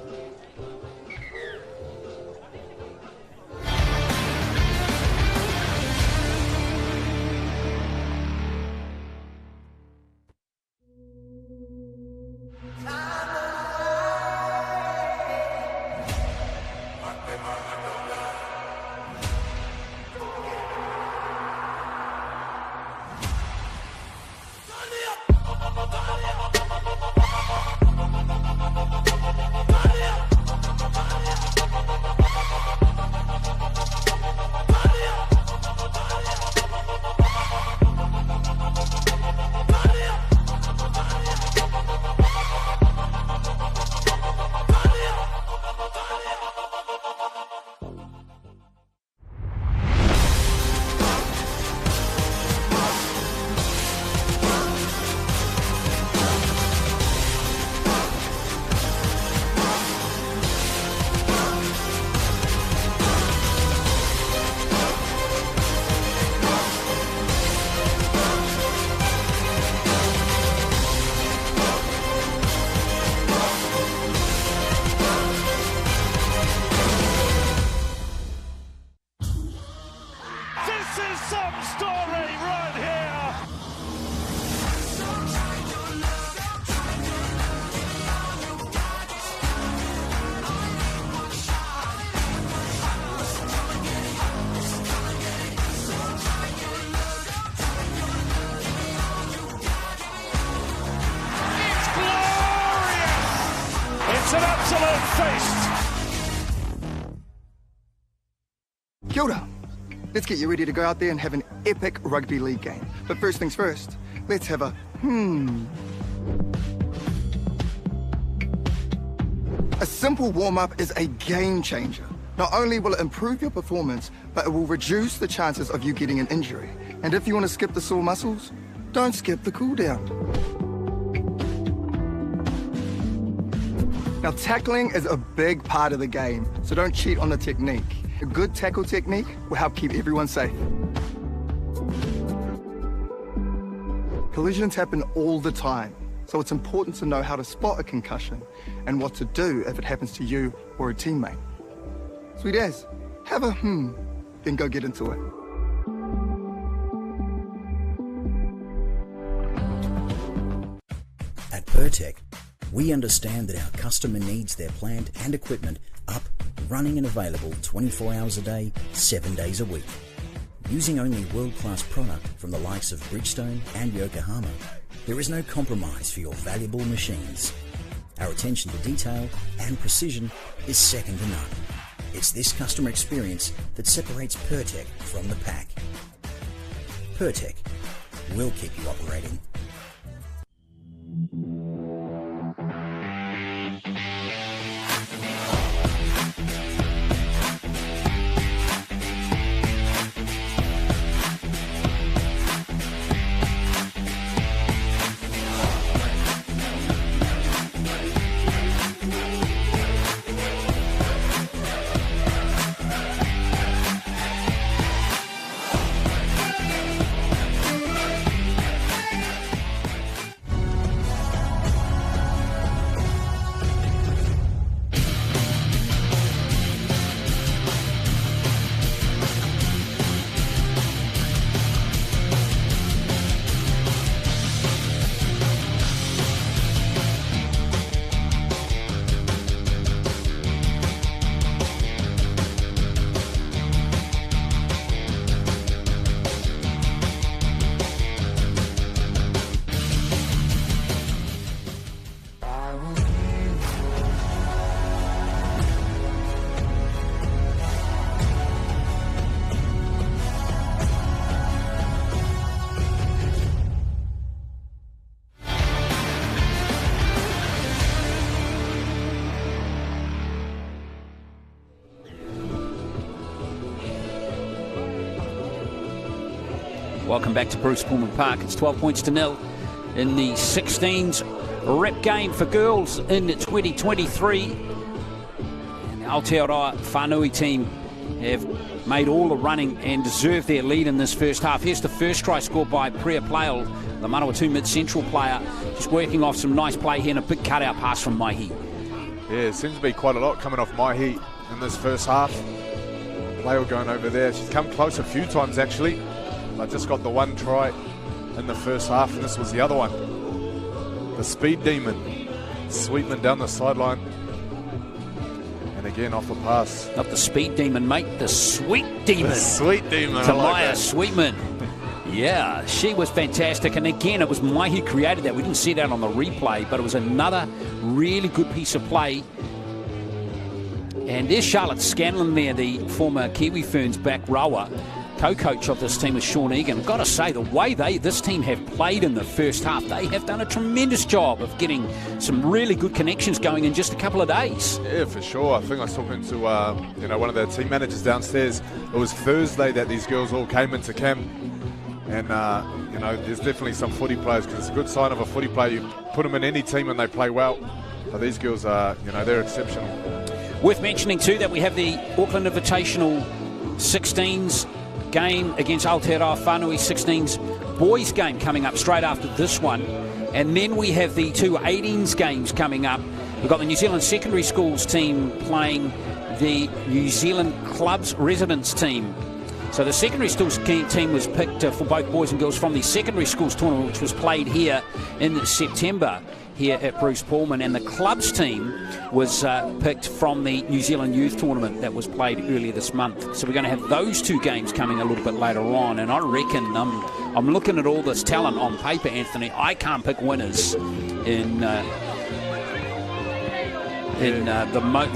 Speaker 4: It's an absolute feast.
Speaker 5: Kia ora. Let's get you ready to go out there and have an epic rugby league game. But first things first, let's have a A simple warm-up is a game changer. Not only will it improve your performance, but it will reduce the chances of you getting an injury. And if you want to skip the sore muscles, don't skip the cool down. Now, tackling is a big part of the game, so don't cheat on the technique. A good tackle technique will help keep everyone safe. Collisions happen all the time, so it's important to know how to spot a concussion and what to do if it happens to you or a teammate. Sweet as, have a then go get into it.
Speaker 6: At Pertec, we understand that our customer needs their plant and equipment up, running and available 24 hours a day, 7 days a week. Using only world-class product from the likes of Bridgestone and Yokohama, there is no compromise for your valuable machines. Our attention to detail and precision is second to none. It's this customer experience that separates Pertec from the pack. Pertec, we'll keep you operating.
Speaker 1: Welcome back to Bruce Pulman Park. It's 12 points to nil in the 16s rep game for girls in 2023. And the Aotearoa Whaanui team have made all the running and deserve their lead in this first half. Here's the first try scored by Priya Plail, the Manawatu mid-central player. Just working off some nice play here and a big cutout pass from Maihi.
Speaker 2: Yeah, it seems to be quite a lot coming off Maihi in this first half. Plail going over there. She's come close a few times actually. I just got the one try in the first half, and this was the other one. The speed demon, Sweetman down the sideline. And again off a pass.
Speaker 1: Not the speed demon, mate, the sweet demon.
Speaker 2: The sweet demon.
Speaker 1: Tamaya Sweetman. Yeah, she was fantastic. And again, it was Maihi who created that. We didn't see that on the replay, but it was another really good piece of play. And there's Charlotte Scanlon there, the former Kiwi Ferns back rower. Co-coach of this team is Sean Egan. I've got to say, the way this team have played in the first half, they have done a tremendous job of getting some really good connections going in just a couple of days.
Speaker 2: Yeah, for sure. I think I was talking to one of their team managers downstairs. It was Thursday that these girls all came into camp, and there's definitely some footy players, because it's a good sign of a footy player. You put them in any team and they play well. But these girls are, they're exceptional.
Speaker 1: Worth mentioning too that we have the Auckland Invitational 16s game against Aotearoa Whaanui 16s boys game coming up straight after this one, and then we have the two 18s games coming up. We've got the New Zealand secondary schools team playing the New Zealand clubs residents team. So the secondary schools team was picked for both boys and girls from the secondary schools tournament, which was played here in September here at Bruce Pulman, and the clubs team was picked from the New Zealand youth tournament that was played earlier this month. So we're going to have those two games coming a little bit later on, and I reckon I'm looking at all this talent on paper, Anthony. I can't pick winners in the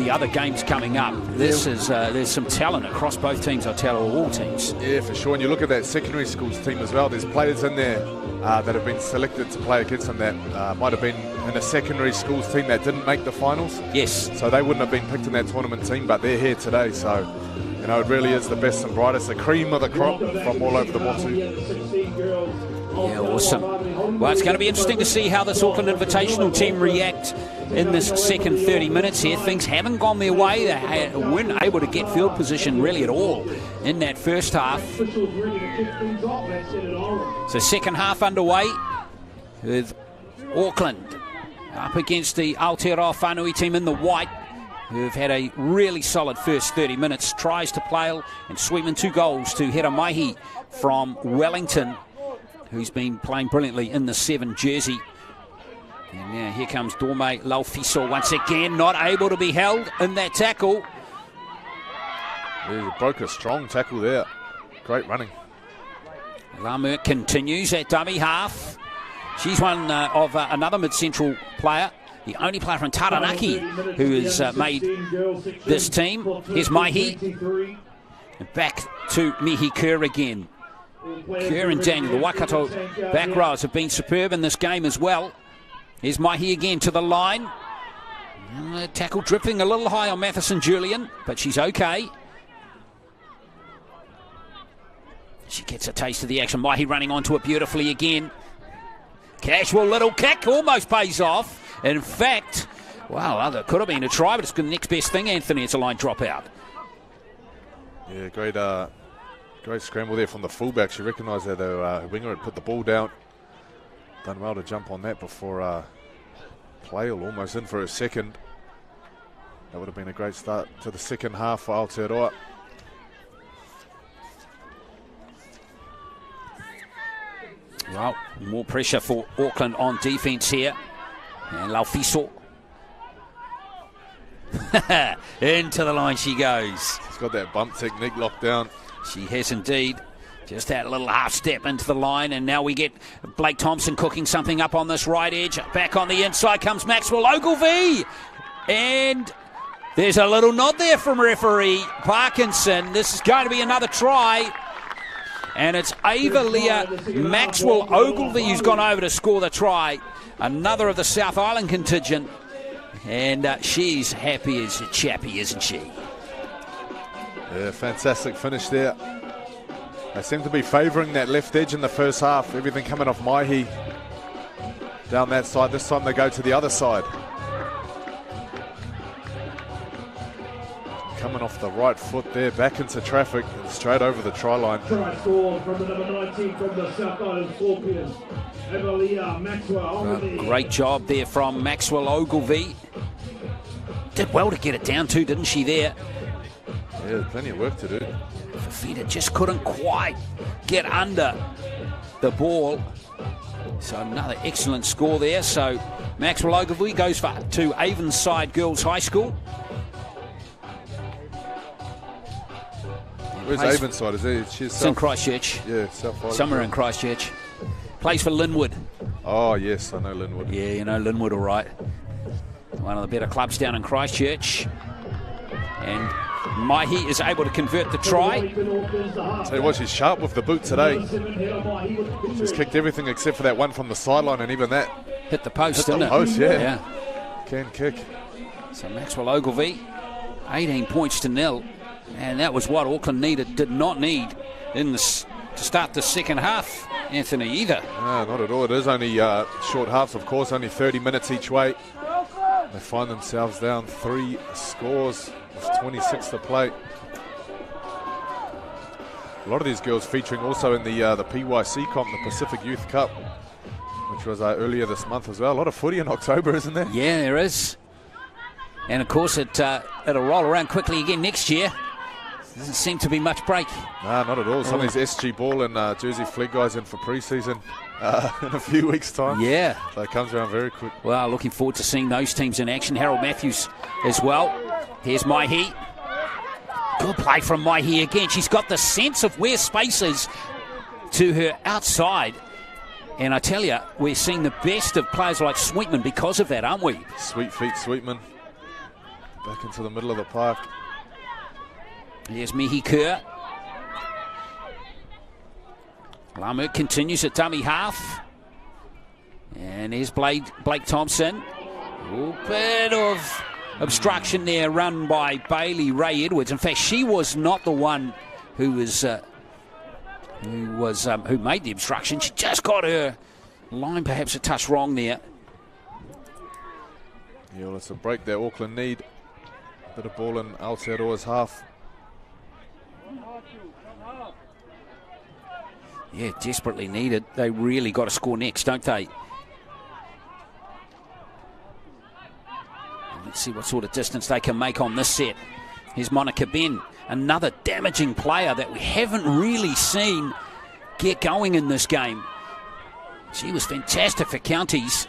Speaker 1: other games coming up. There's some talent across both teams, I'll tell all teams. Yeah,
Speaker 2: for sure. And you look at that secondary schools team as well. There's players in there that have been selected to play against them that might have been in a secondary schools team that didn't make the finals.
Speaker 1: Yes.
Speaker 2: So they wouldn't have been picked in that tournament team, but they're here today. So, it really is the best and brightest, the cream of the crop from all over the Motu.
Speaker 1: Yeah, awesome. Well, it's going to be interesting to see how this Auckland Invitational team react in this second 30 minutes here. Things haven't gone their way. They weren't able to get field position really at all in that first half. So second half underway with Auckland up against the Aotearoa Whaanui team in the white, who've had a really solid first 30 minutes. Tries to Plail and Sweetman, 2 goals to Hera Maihi from Wellington, who's been playing brilliantly in the 7 jersey. And now here comes Dorme Laufiso once again, not able to be held in that tackle.
Speaker 2: Yeah, broke a strong tackle there. Great running.
Speaker 1: Lamer continues at dummy half. She's one of another mid-central player, the only player from Taranaki who has made this team. Here's Maihi. And back to Mihi Kerr again. Kerr and Daniel, the Waikato back rows have been superb in this game as well. Here's Maihi again to the line. Tackle drifting a little high on Matheson Julian, but she's okay. She gets a taste of the action. Maihi running onto it beautifully again. Casual little kick, almost pays off. In fact, wow, that could have been a try, but it's the next best thing, Anthony. It's a line dropout.
Speaker 2: Yeah, great scramble there from the fullback. She recognised that her winger had put the ball down. Done well to jump on that before Plail almost in for a second. That would have been a great start to the second half for Aotearoa.
Speaker 1: Well, more pressure for Auckland on defence here. And Laufiso. Into the line she goes.
Speaker 2: She's got that bump technique locked down.
Speaker 1: She has indeed. Just that little half step into the line, and now we get Blake Thompson cooking something up on this right edge. Back on the inside comes Maxwell Ogilvie. And there's a little nod there from referee Parkinson. This is going to be another try. And it's Ava-Leah Maxwell Ogilvie who's gone over to score the try. Another of the South Island contingent. And she's happy as a chappy, isn't she?
Speaker 2: Yeah, fantastic finish there. They seem to be favouring that left edge in the first half. Everything coming off Maihi down that side. This time they go to the other side. Coming off the right foot there, back into traffic and straight over the try line.
Speaker 4: Try scored from the number 19 from the South Island Scorpions.
Speaker 1: Great job there from Maxwell Ogilvie. Did well to get it down too, didn't she there?
Speaker 3: Yeah, plenty of work to do.
Speaker 1: Fafita just couldn't quite get under the ball. So another excellent score there. So Maxwell Ogilvie goes to Avonside Girls High School.
Speaker 3: Where's Avonside? She's
Speaker 1: in Christchurch.
Speaker 3: Yeah, South Island.
Speaker 1: Somewhere in Christchurch. Plays for Linwood.
Speaker 3: Oh, yes, I know Linwood.
Speaker 1: Yeah, you know Linwood all right. One of the better clubs down in Christchurch. And Maihi is able to convert the try.
Speaker 3: Tell you what, she's sharp with the boot today. She's kicked everything except for that one from the sideline, and even that
Speaker 1: hit the post, didn't it?
Speaker 3: Post, yeah. Can kick.
Speaker 1: So Maxwell Ogilvie, 18 points to 0. And that was what Auckland did not need to start the second half, Anthony, either.
Speaker 3: No, not at all. It is only short halves, of course, only 30 minutes each way. They find themselves down 3 scores with 26 to play. A lot of these girls featuring also in the PYC comp, the Pacific Youth Cup, which was earlier this month as well. A lot of footy in October, isn't there?
Speaker 1: Yeah, there is. And of course, it'll roll around quickly again next year. Doesn't seem to be much break.
Speaker 3: No, not at all. Some of these SG Ball and Jersey Flag guys in for pre-season in a few weeks' time.
Speaker 1: Yeah.
Speaker 3: So it comes around very quick.
Speaker 1: Well, looking forward to seeing those teams in action. Harold Matthews as well. Here's Maihi. Good play from Maihi again. She's got the sense of where space is to her outside. And I tell you, we're seeing the best of players like Sweetman because of that, aren't we?
Speaker 3: Sweet feet, Sweetman. Back into the middle of the park.
Speaker 1: Here's Mihi Kerr. Lamert continues at dummy half. And here's Blake Thompson. A bit of obstruction there run by Bailey Ray Edwards. In fact, she was not the one who made the obstruction. She just got her line perhaps a touch wrong there.
Speaker 3: Yeah, well, it's a break there Auckland need. Bit of ball in Aotearoa's half.
Speaker 1: Yeah, desperately needed. They really got to score next, don't they? Let's see what sort of distance they can make on this set. Here's Monica Ben, another damaging player that we haven't really seen get going in this game. She was fantastic for counties,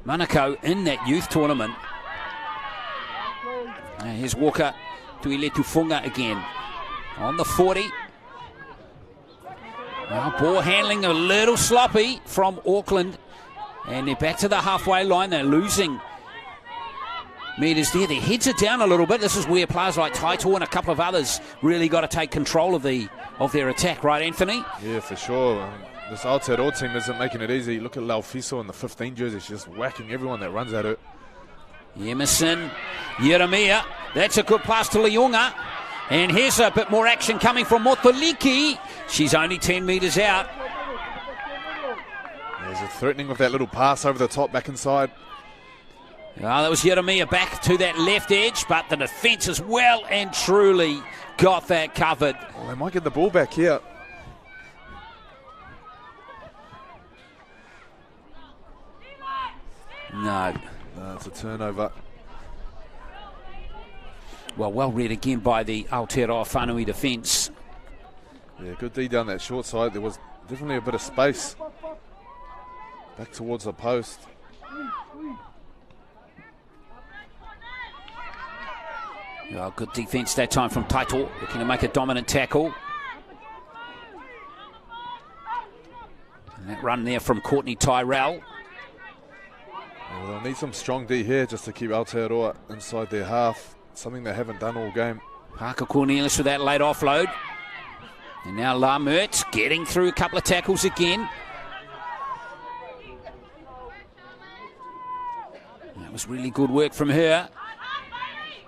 Speaker 1: Monaco, in that youth tournament. Here's Walker Tuiletufunga again on the 40. Now ball handling a little sloppy from Auckland, and they're back to the halfway line. They're losing metres there. Their heads are down a little bit. This is where players like Taito and a couple of others really got to take control of their attack, right, Anthony?
Speaker 3: Yeah, for sure. This Aotearoa team isn't making it easy. Look at Laufiso in the 15 jersey. She's just whacking everyone that runs at her.
Speaker 1: Emerson, Yeremia. That's a good pass to Leunga. And here's a bit more action coming from Motoliki. She's only 10 metres out.
Speaker 3: There's a threatening with that little pass over the top, back inside.
Speaker 1: Oh, that was Yeremia back to that left edge, but the defence has well and truly got that covered.
Speaker 3: Well, they might get the ball back here.
Speaker 1: No,
Speaker 3: it's a turnover.
Speaker 1: Well read again by the Aotearoa Whaanui defence.
Speaker 3: Yeah, good D down that short side. There was definitely a bit of space back towards the post.
Speaker 1: Oh, good defence that time from Taito, looking to make a dominant tackle. And that run there from Courtney Tyrell.
Speaker 3: Well, they'll need some strong D here just to keep Aotearoa inside their half. Something they haven't done all game.
Speaker 1: Parker Cornelius with that late offload. And now Lamert getting through a couple of tackles again. That was really good work from her.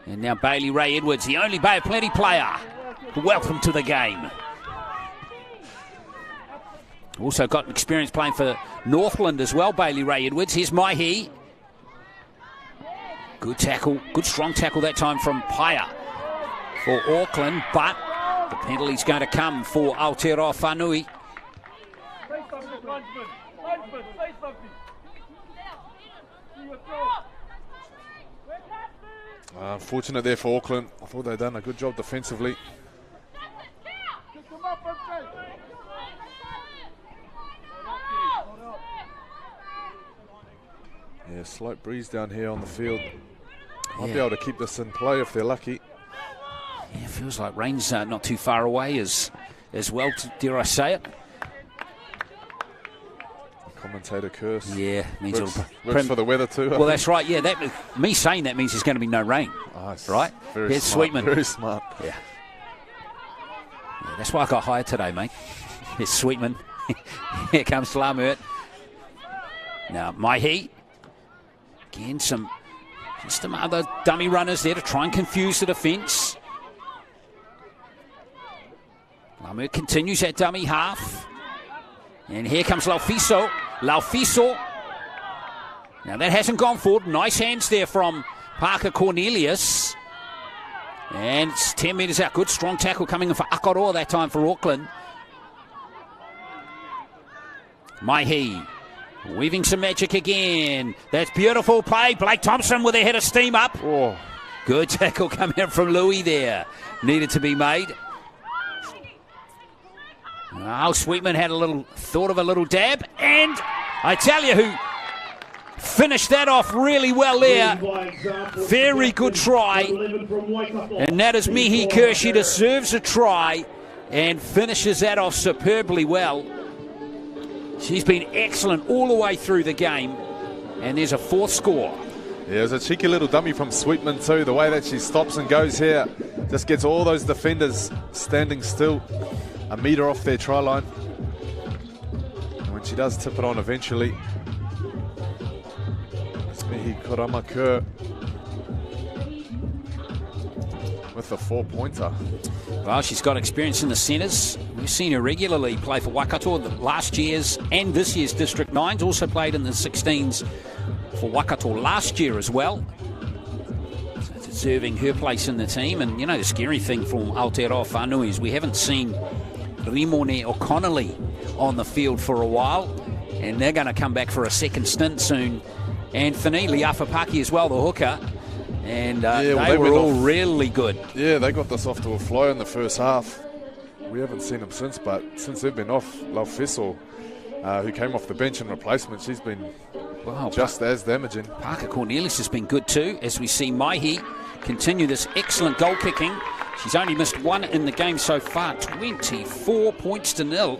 Speaker 1: And now Bailey Ray Edwards, the only Bay of Plenty player. Welcome to the game. Also got experience playing for Northland as well, Bailey Ray Edwards. Here's Maihi. Good tackle, good strong tackle that time from Paia for Auckland, but the penalty's going to come for Aotearoa Whaanui.
Speaker 3: Unfortunate there for Auckland. I thought they'd done a good job defensively. Yeah, slight breeze down here on the field. Might be able to keep this in play if they're lucky.
Speaker 1: Yeah, feels like rain's not too far away as well, dare I say it.
Speaker 3: Commentator curse.
Speaker 1: Yeah, means
Speaker 3: works for the weather too.
Speaker 1: Well, that's right. Yeah, me saying that means there's going to be no rain. Right?
Speaker 3: Very
Speaker 1: Here's
Speaker 3: smart.
Speaker 1: Sweetman.
Speaker 3: Very smart.
Speaker 1: Yeah, that's why I got hired today, mate. Here's Sweetman. Here comes Slamert. Now, Maihi. Again, some other dummy runners there to try and confuse the defence. Slamert continues that dummy half. And here comes Laufiso. Laufiso. Now that hasn't gone forward. Nice hands there from Parker Cornelius. And it's 10 metres out. Good strong tackle coming in for Aotearoa that time for Auckland. Maihi. Weaving some magic again. That's beautiful play. Blake Thompson with a head of steam up.
Speaker 3: Oh.
Speaker 1: Good tackle coming out from Louis there. Needed to be made. Oh, Sweetman had thought of a little dab, and I tell you who finished that off really well there. Very good try, and that is Mihi Kerr. She deserves a try and finishes that off superbly well. She's been excellent all the way through the game, and there's a fourth score.
Speaker 3: Yeah, there's a cheeky little dummy from Sweetman too. The way that she stops and goes here just gets all those defenders standing still. A metre off their try line. And when she does tip it on eventually, it's Mihi Kerr with the 4-pointer.
Speaker 1: Well, she's got experience in the centres. We've seen her regularly play for Waikato last year's and this year's District 9s. Also played in the 16s for Waikato last year as well. So deserving her place in the team. And, you know, the scary thing from Aotearoa Whaanui is we haven't seen Rimone O'Connolly on the field for a while, and they're going to come back for a second stint soon. Anthony Liafapaki as well, the hooker, and they were all really good.
Speaker 3: Yeah, they got this off to a fly in the first half. We haven't seen them since, but since they've been off, Laufiso, who came off the bench in replacement, she's been just as damaging.
Speaker 1: Parker Cornelius has been good too, as we see Maihi continue this excellent goal kicking. She's only missed one in the game so far, 24 points to 0.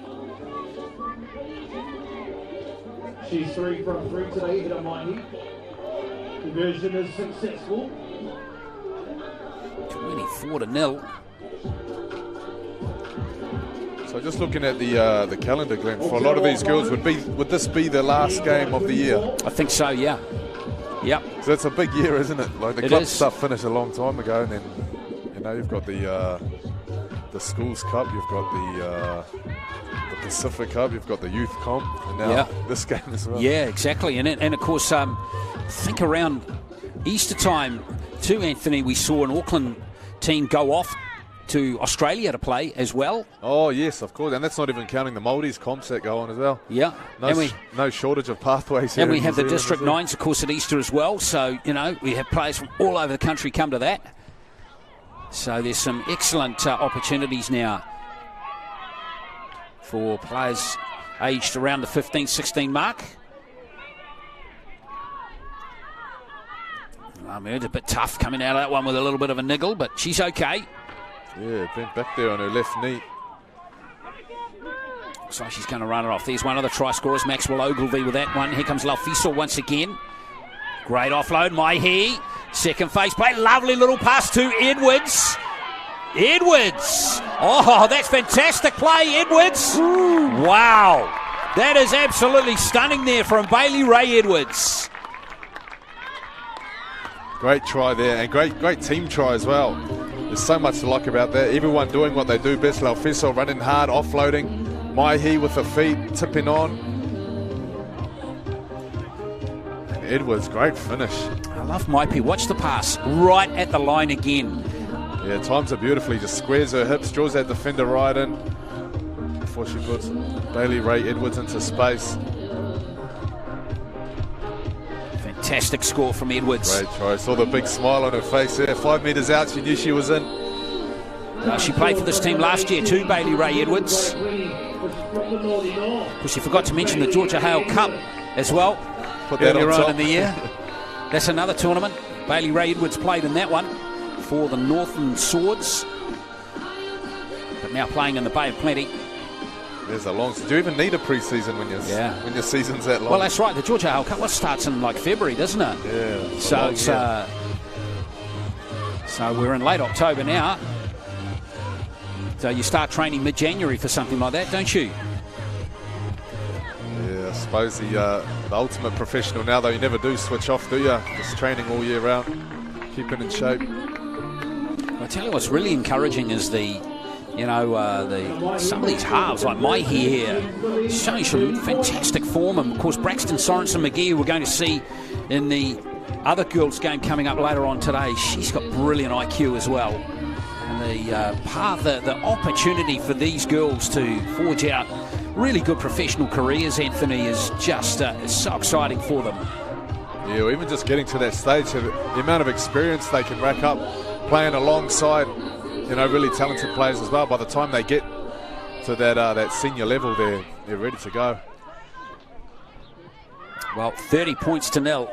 Speaker 4: She's 3 from 3 today, hit on Maihi. Conversion is successful.
Speaker 1: 24 to 0.
Speaker 3: So just looking at the calendar, Glenn, for a lot of these girls, would this be their last game of the year?
Speaker 1: I think so, yeah. Yep.
Speaker 3: So it's a big year, isn't it? Like the club stuff finished a long time ago, and then you've got the Schools Cup, you've got the Pacific Cup, you've got the Youth Comp, and now this game as well.
Speaker 1: Yeah, exactly. And of course, I think around Easter time too, Anthony, we saw an Auckland team go off to Australia to play as well.
Speaker 3: Oh, yes, of course. And that's not even counting the Maldives comps that go on as well.
Speaker 1: Yeah.
Speaker 3: No shortage of pathways here.
Speaker 1: And we have the District 9s, of course, at Easter as well. So, we have players from all over the country come to that. So there's some excellent opportunities now for players aged around the 15, 16 mark. It's a bit tough coming out of that one with a little bit of a niggle, but she's okay.
Speaker 3: Yeah, bent back there on her left knee.
Speaker 1: Looks like she's going to run it off. There's one of the try scorers, Maxwell Ogilvie with that one. Here comes Laufiso once again. Great offload, Maihi. Second face play, lovely little pass to Edwards. Oh, that's fantastic play, Edwards. Wow. That is absolutely stunning there from Bailey Ray Edwards.
Speaker 3: Great try there, and great team try as well. There's so much to like about that. Everyone doing what they do best. Laufiso running hard, offloading. Maihi with the feet, tipping on. And Edwards, great finish.
Speaker 1: I love Maipi. Watch the pass right at the line again.
Speaker 3: Yeah, times her beautifully. Just squares her hips, draws that defender right in before she puts Bailey Ray Edwards into space.
Speaker 1: Fantastic score from Edwards.
Speaker 3: Great try. Saw the big smile on her face there. 5 metres out, she knew she was in.
Speaker 1: She played for this team last year too, Bailey Ray Edwards. Because you forgot to mention the Georgia Hale Cup as well.
Speaker 3: Put that
Speaker 1: earlier
Speaker 3: on
Speaker 1: in the year. That's another tournament. Bailey Ray Edwards played in that one for the Northern Swords. But now playing in the Bay of Plenty.
Speaker 3: There's a long... Do you even need a pre-season when your season's that long?
Speaker 1: Well, that's right. The Georgia Hale Cup starts in like February, doesn't it?
Speaker 3: Yeah.
Speaker 1: So it's... so we're in late October now. So you start training mid-January for something like that, don't you?
Speaker 3: Yeah, I suppose the ultimate professional now, though, you never do switch off, do you? Just training all year round, keeping in shape.
Speaker 1: I tell you what's really encouraging is some of these halves, like Maihi here, showing some fantastic form. And, of course, Braxton Sorensen McGee, we're going to see in the other girls' game coming up later on today. She's got brilliant IQ as well. And the opportunity for these girls to forge out really good professional careers, Anthony, is just so exciting for them.
Speaker 3: Yeah, even just getting to that stage, the amount of experience they can rack up playing alongside, really talented players as well. By the time they get to that senior level, they're ready to go.
Speaker 1: Well, 30 points to 0.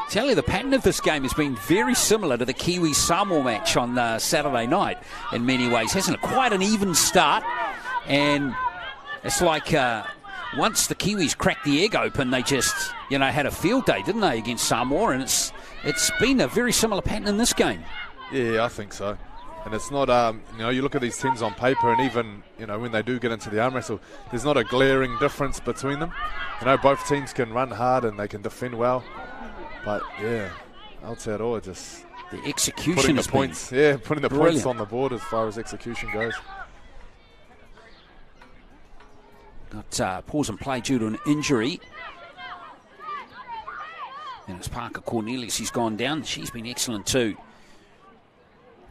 Speaker 1: Tell you, the pattern of this game has been very similar to the Kiwi-Samoa match on Saturday night in many ways, hasn't it? Quite an even start, and it's like once the Kiwis cracked the egg open, they just, had a field day, didn't they, against Samoa, and it's been a very similar pattern in this game. Yeah,
Speaker 3: I think so. And it's not, you look at these teams on paper, and even, when they do get into the arm wrestle, there's not a glaring difference between them. Both teams can run hard and they can defend well. But, yeah, Aotearoa just...
Speaker 1: The execution
Speaker 3: putting the
Speaker 1: has
Speaker 3: points,
Speaker 1: been
Speaker 3: putting the
Speaker 1: brilliant.
Speaker 3: points on the board as far as execution goes.
Speaker 1: Got pause and play due to an injury. And it's Parker Cornelius, he's gone down. She's been excellent too.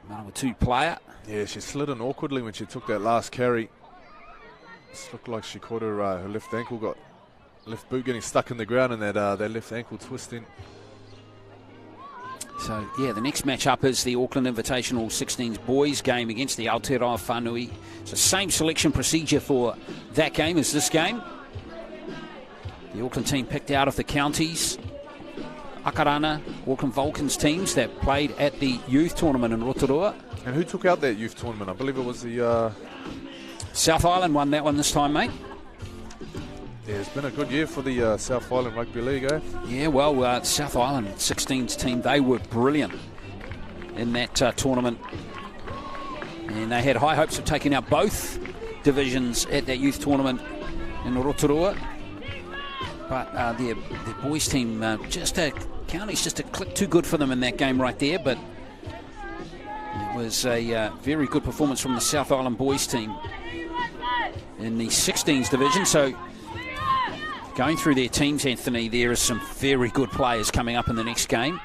Speaker 1: Number 2 player.
Speaker 3: Yeah, she slid in awkwardly when she took that last carry. It looked like she caught her left ankle, got left boot getting stuck in the ground, and that left ankle twisting.
Speaker 1: So, yeah, the next match-up is the Auckland Invitational 16s boys game against the Aotearoa Whaanui. So same selection procedure for that game as this game. The Auckland team picked out of the counties. Akarana, Auckland Vulcans teams that played at the youth tournament in Rotorua.
Speaker 3: And who took out that youth tournament? I believe it was the...
Speaker 1: South Island won that one this time, mate.
Speaker 3: Yeah, it's been a good year for the South Island Rugby League, eh?
Speaker 1: Yeah, well, South Island 16s team, they were brilliant in that tournament. And they had high hopes of taking out both divisions at that youth tournament in Rotorua. But their boys team, counties just a click too good for them in that game right there. But it was a very good performance from the South Island boys team in the 16s division. So going through their teams, Anthony, there are some very good players coming up in the next game.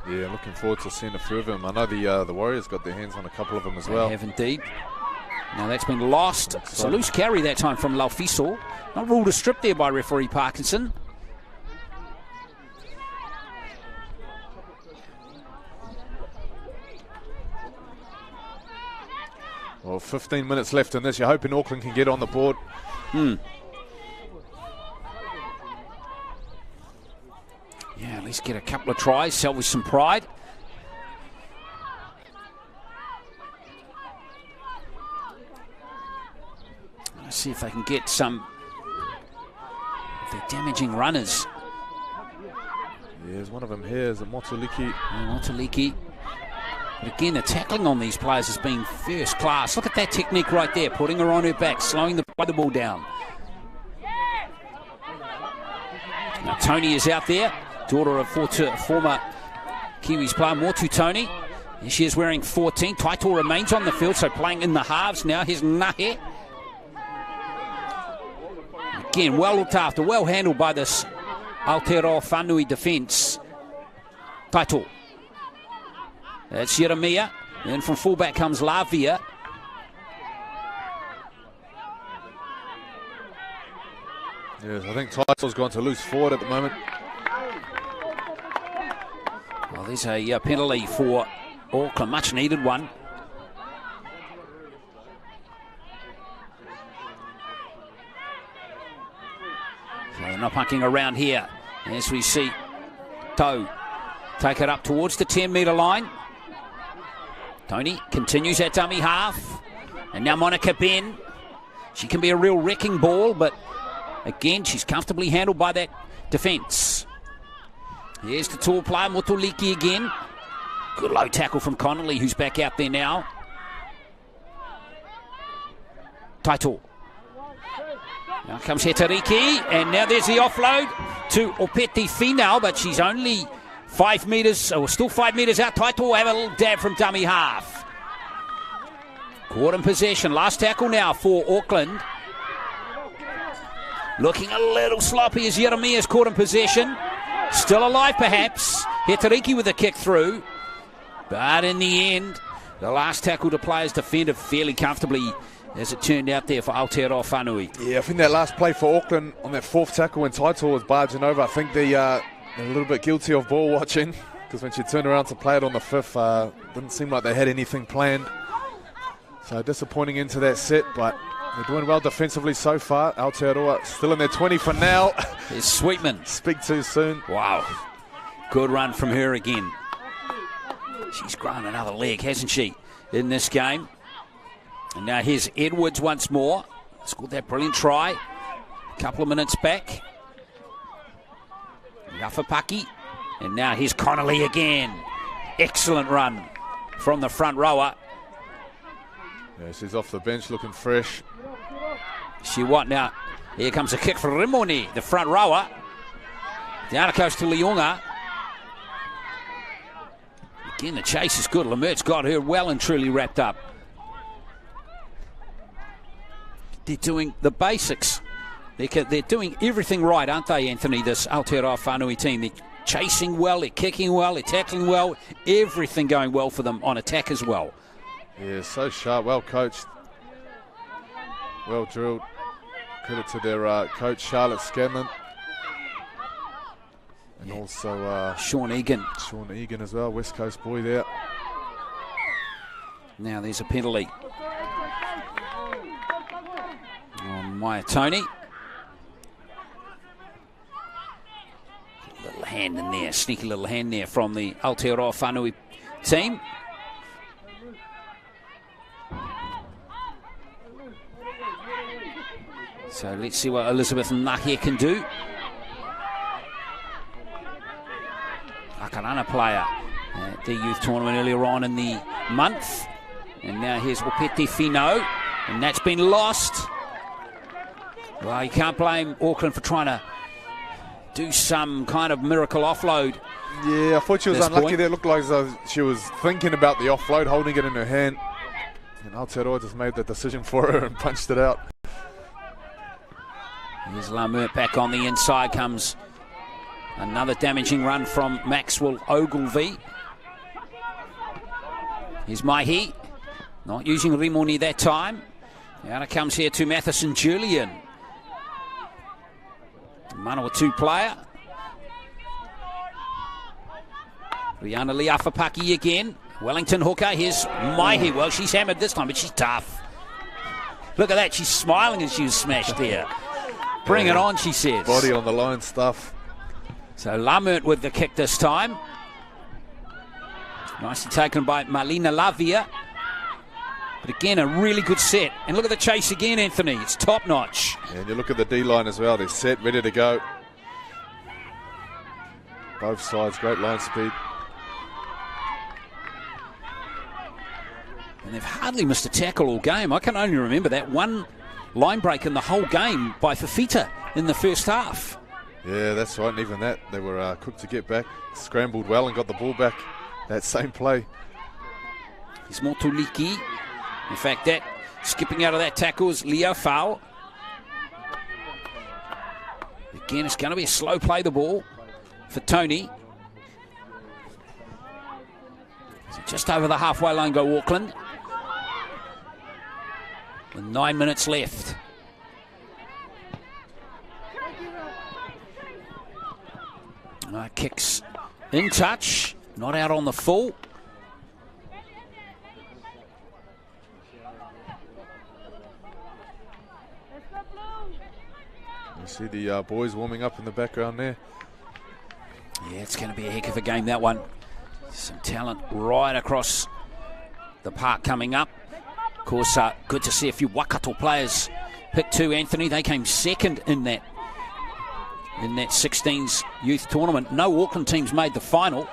Speaker 3: Yeah, looking forward to seeing a few of them. I know the Warriors got their hands on a couple of them as well.
Speaker 1: They have indeed. Now that's been lost. It's a loose carry that time from Laufiso. Not ruled a strip there by referee Parkinson.
Speaker 3: Well, 15 minutes left in this. You're hoping Auckland can get on the board.
Speaker 1: Yeah, at least get a couple of tries, salvage some pride. Let's see if they can get some of their damaging runners.
Speaker 3: Yeah, there's one of them here. Is a Motuliki.
Speaker 1: Motuliki. But again, the tackling on these players has been first class. Look at that technique right there, putting her on her back, slowing the ball down. Now Tony is out there, daughter of former Kiwis player, more to Tony. Here she is wearing 14. Taito remains on the field, so playing in the halves now. Here's Nahe. Again, well looked after, well handled by this Aotearoa Whaanui defence. Taito. That's Jeremia. Then from fullback comes Lavia.
Speaker 3: Yes, I think Taito's gone to loose forward at the moment.
Speaker 1: Well, there's a penalty for Auckland, much needed one. So they're not punking around here. As we see Toe take it up towards the 10-metre line. Tony continues at dummy half. And now Monica Ben. She can be a real wrecking ball, but again, she's comfortably handled by that defence. Here's the tall player, Motoliki again. Good low tackle from Connolly, who's back out there now. Taito. Now comes Hetariki, and now there's the offload to Opeti Finau, but she's only 5 metres, or still 5 metres out. Taito will have a little dab from dummy half. Caught in possession. Last tackle now for Auckland. Looking a little sloppy as Jeremia's caught in possession. Still alive perhaps. Hetariki with a kick through. But in the end, the last tackle to play is defended fairly comfortably, as it turned out there for Aotearoa Whaanui.
Speaker 3: Yeah, I think that last play for Auckland on that fourth tackle when Taito was barging over, I think they're a little bit guilty of ball watching, because when she turned around to play it on the fifth, didn't seem like they had anything planned. So disappointing into that set, but they're doing well defensively so far. Aotearoa still in their 20 for now.
Speaker 1: There's Sweetman.
Speaker 3: Speak too soon.
Speaker 1: Wow. Good run from her again. She's grown another leg, hasn't she, in this game? And now here's Edwards once more. Scored that brilliant try a couple of minutes back. Rafapaki. And now here's Connolly again. Excellent run from the front rower.
Speaker 3: Yeah, she's off the bench looking fresh.
Speaker 1: She what now? Here comes a kick for Rimoni, the front rower. Down it goes to Leonga. Again, the chase is good. Lemert's got her well and truly wrapped up. They're doing the basics. They're doing everything right, aren't they, Anthony, this Aotearoa Whaanui team? They're chasing well, they're kicking well, they're tackling well. Everything going well for them on attack as well.
Speaker 3: Yeah, so sharp, well coached, well drilled. Credit to their coach, Charlotte Scanlon. And also
Speaker 1: Sean Egan.
Speaker 3: Sean Egan as well, West Coast boy there.
Speaker 1: Now there's a penalty on Maya Tony. Little hand in there, sneaky little hand there from the Aotearoa Whaanui team. So let's see what Elizabeth Nahe can do. Akarana player at the youth tournament earlier on in the month. And now here's Opeti Finau, and that's been lost. Well, you can't blame Auckland for trying to do some kind of miracle offload.
Speaker 3: Yeah, I thought she was unlucky there. It looked like she was thinking about the offload, holding it in her hand. And Aotearoa just made the decision for her and punched it out.
Speaker 1: Here's Lamert back on the inside. Comes another damaging run from Maxwell Ogilvie. Here's Maihi. Not using Rimoni that time. Out it comes here to Matheson Julian. Manawatu player. Rihanna Liafapaki again. Wellington hooker. Here's Maihi. Well, she's hammered this time, but she's tough. Look at that. She's smiling as she was smashed here. Bring it on, she says.
Speaker 3: Body on the line stuff.
Speaker 1: So Lamert with the kick this time. Nicely taken by Marlena Lavia. But again, a really good set. And look at the chase again, Anthony. It's top notch.
Speaker 3: And you look at the D-line as well. They're set, ready to go. Both sides, great line speed.
Speaker 1: And they've hardly missed a tackle all game. I can only remember that one line break in the whole game by Fafita in the first half.
Speaker 3: Yeah, that's right. And even that, they were quick to get back. Scrambled well and got the ball back that same play.
Speaker 1: It's Motuliki. In fact, that skipping out of that tackle is Leo Fau. Again, it's going to be a slow play the ball for Tony. So just over the halfway line go Auckland. With 9 minutes left. Kicks in touch, not out on the full.
Speaker 3: You see the boys warming up in the background there.
Speaker 1: Yeah, it's going to be a heck of a game, that one. Some talent right across the park coming up. Of course, good to see a few Waikato players pick two, Anthony. They came second in that 16s youth tournament. No Auckland teams made the final.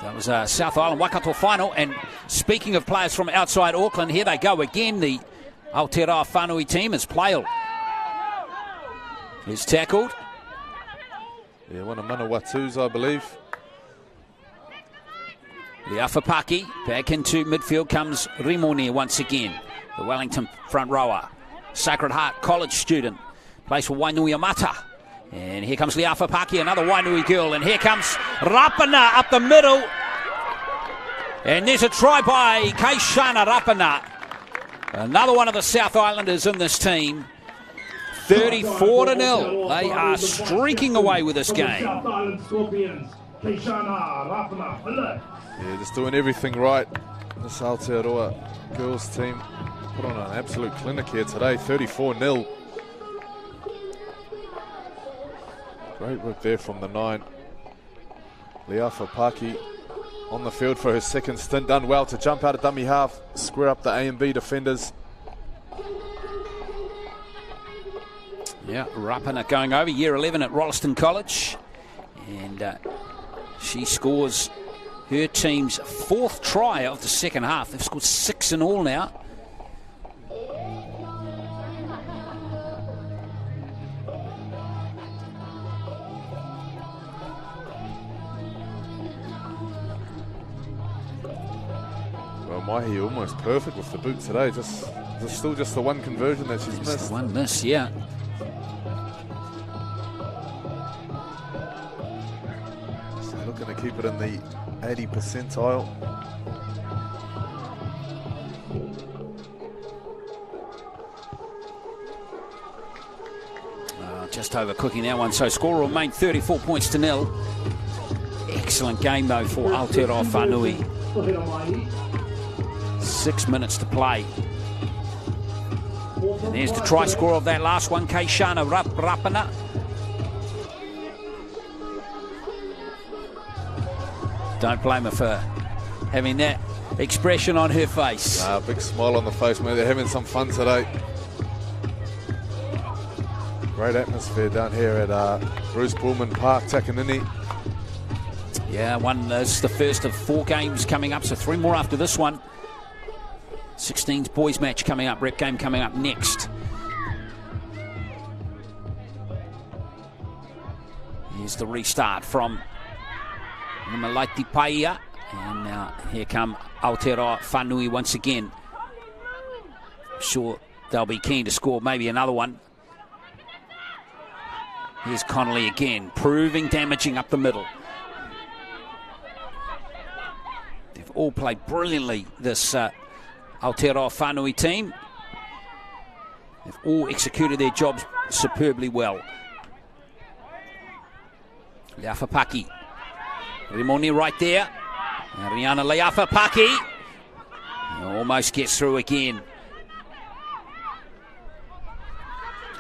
Speaker 1: That was a South Island Waikato final. And speaking of players from outside Auckland, here they go again. The Aotearoa Whaanui team is Plail. Is tackled.
Speaker 3: Yeah, one of Manawatu's, I believe.
Speaker 1: Leafapaki back into midfield comes Rimoni once again. The Wellington front rower. Sacred Heart College student. Plays for Whaanui Amata. And here comes Leafapaki, another Whaanui girl. And here comes Rapana up the middle. And there's a try by Keishana Rapana. Another one of the South Islanders in this team. 34-0. They are streaking away with this game.
Speaker 3: Yeah, just doing everything right. This Aotearoa girls team put on an absolute clinic here today. 34-0. Great work there from the 9. Leafapaki on the field for her second stint. Done well to jump out of dummy half, square up the A and B defenders.
Speaker 1: Yeah, Rapana going over, year 11 at Rolleston College. And she scores her team's 4th try of the second half. They've scored 6 in all now.
Speaker 3: Well, Mahi almost perfect with the boot today. Still just the one conversion that she's missed.
Speaker 1: One miss, yeah.
Speaker 3: Looking to keep it in the 80 percentile.
Speaker 1: Just over cooking that one. So score will remain 34 points to 0. Excellent game though for Aotearoa Whaanui. 6 minutes to play. And there's the try score of that last one, Keishana Rapana. Don't blame her for having that expression on her face.
Speaker 3: Big smile on the face, mate. They're having some fun today. Great atmosphere down here at Bruce Pulman Park, Takanini.
Speaker 1: Yeah, this is the first of 4 games coming up, so 3 more after this one. 16's boys match coming up, rep game coming up next. Here's the restart from Malaiti Paia, and now here come Aotearoa Whaanui once again. Sure, they'll be keen to score maybe another one. Here's Connolly again, proving damaging up the middle. They've all played brilliantly, this Aotearoa Whaanui team. They've all executed their jobs superbly well. Leafapaki. Rimoni right there. And Rihanna Leafapaki almost gets through again.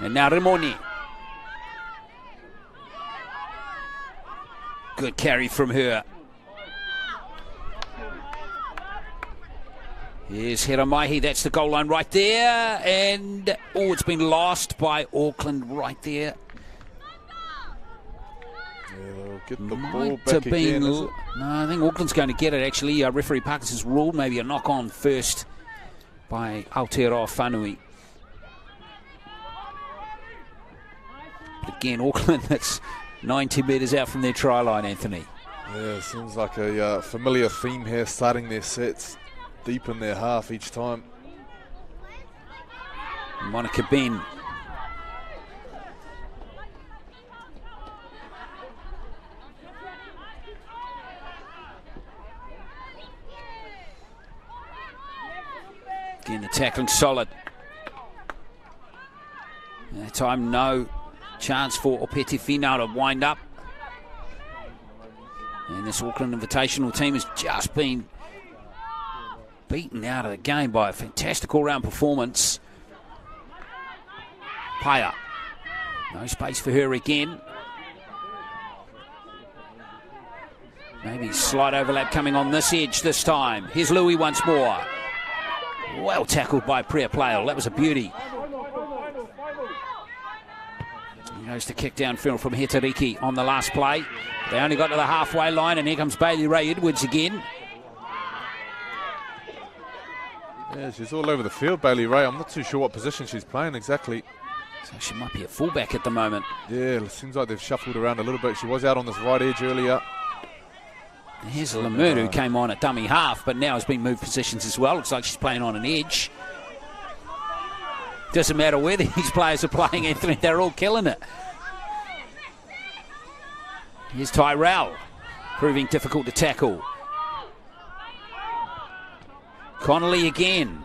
Speaker 1: And now Rimoni. Good carry from her. Here's Hiramaihi, that's the goal line right there. And, it's been lost by Auckland right there.
Speaker 3: Get the ball back again, is it?
Speaker 1: No, I think Auckland's going to get it actually. Referee Parkinson's ruled maybe a knock on first by Aotearoa Whaanui. But again, Auckland, that's 90 metres out from their try line, Anthony.
Speaker 3: Yeah, it seems like a familiar theme here, starting their sets deep in their half each time.
Speaker 1: Monica Ben. Again, the tackling solid. That time, no chance for Opeti Finau to wind up. And this Auckland Invitational team has just been beaten out of the game by a fantastic all-round performance. Paya. No space for her again. Maybe slight overlap coming on this edge this time. Here's Louis once more. Well tackled by Priya Plail. That was a beauty. He goes to kick downfield from Hetariki on the last play. They only got to the halfway line, and here comes Bailey Ray Edwards again.
Speaker 3: Yeah, she's all over the field, Bailey Ray. I'm not too sure what position she's playing exactly.
Speaker 1: So she might be a fullback at the moment.
Speaker 3: Yeah, it seems like they've shuffled around a little bit. She was out on this right edge earlier.
Speaker 1: Here's Lemur, who came on at dummy half, but now has been moved positions as well. Looks like she's playing on an edge. Doesn't matter where these players are playing, Anthony. They're all killing it. Here's Tyrell, proving difficult to tackle. Connolly again.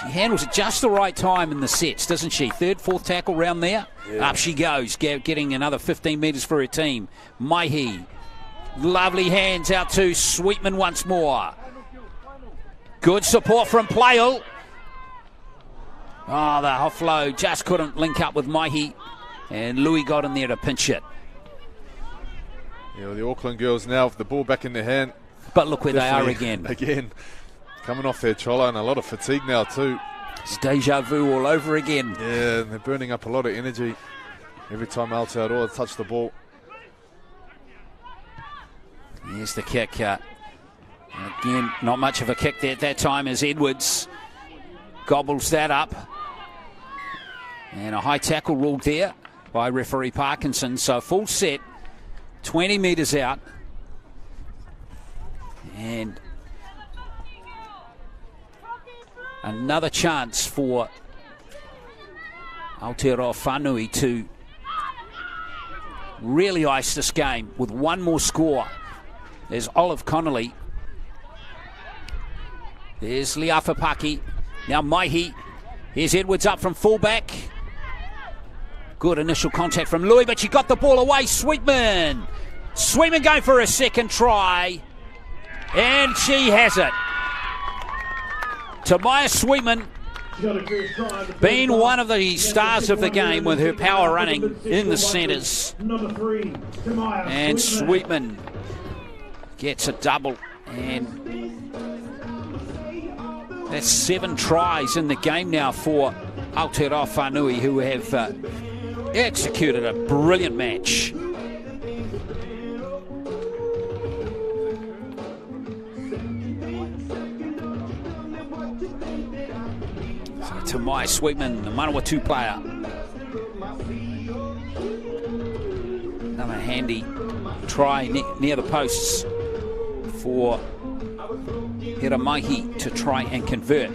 Speaker 1: She handles it just the right time in the sets, doesn't she? Third, fourth tackle round there. Yeah. Up she goes, getting another 15 metres for her team. Maihi. Lovely hands out to Sweetman once more. Good support from Plail. Oh, the offload just couldn't link up with Maihi. And Louis got in there to pinch it.
Speaker 3: Yeah, well, the Auckland girls now with the ball back in their hand.
Speaker 1: But look where they are again.
Speaker 3: Again, coming off their cholo and a lot of fatigue now too.
Speaker 1: It's deja vu all over again.
Speaker 3: Yeah, and they're burning up a lot of energy every time Aotearoa touch the ball.
Speaker 1: Here's the kick. Again, not much of a kick there at that time as Edwards gobbles that up. And a high tackle ruled there by referee Parkinson. So full set, 20 metres out. And another chance for Aotearoa Whaanui to really ice this game with one more score. There's Olive Connolly. There's Liafapaki. Now Maihi. Here's Edwards up from fullback. Good initial contact from Louis, but she got the ball away. Sweetman. Sweetman going for a second try. And she has it. Tamaya Sweetman, being one of the stars of the game with her power running in the centres. And Sweetman gets a double. And that's 7 tries in the game now for Aotearoa Whaanui, who have executed a brilliant match. To Maya Sweetman, the Manawatu player. Another handy try near the posts for Hiramaihi to try and convert.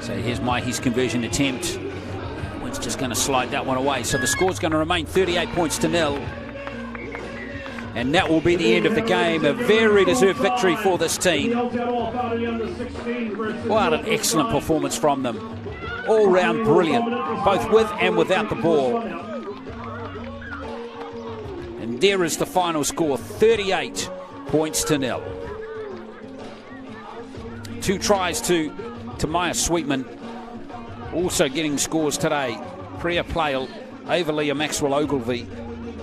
Speaker 1: So here's Maihi's conversion attempt. It's just going to slide that one away. So the score's going to remain 38 points to 0. And that will be the end of the game. A very deserved victory for this team. What an excellent performance from them. All round brilliant, both with and without the ball. And there is the final score, 38 points to 0. 2 tries to Tamaya Sweetman. Also getting scores today, Priya Plail, Avalia Maxwell Ogilvie,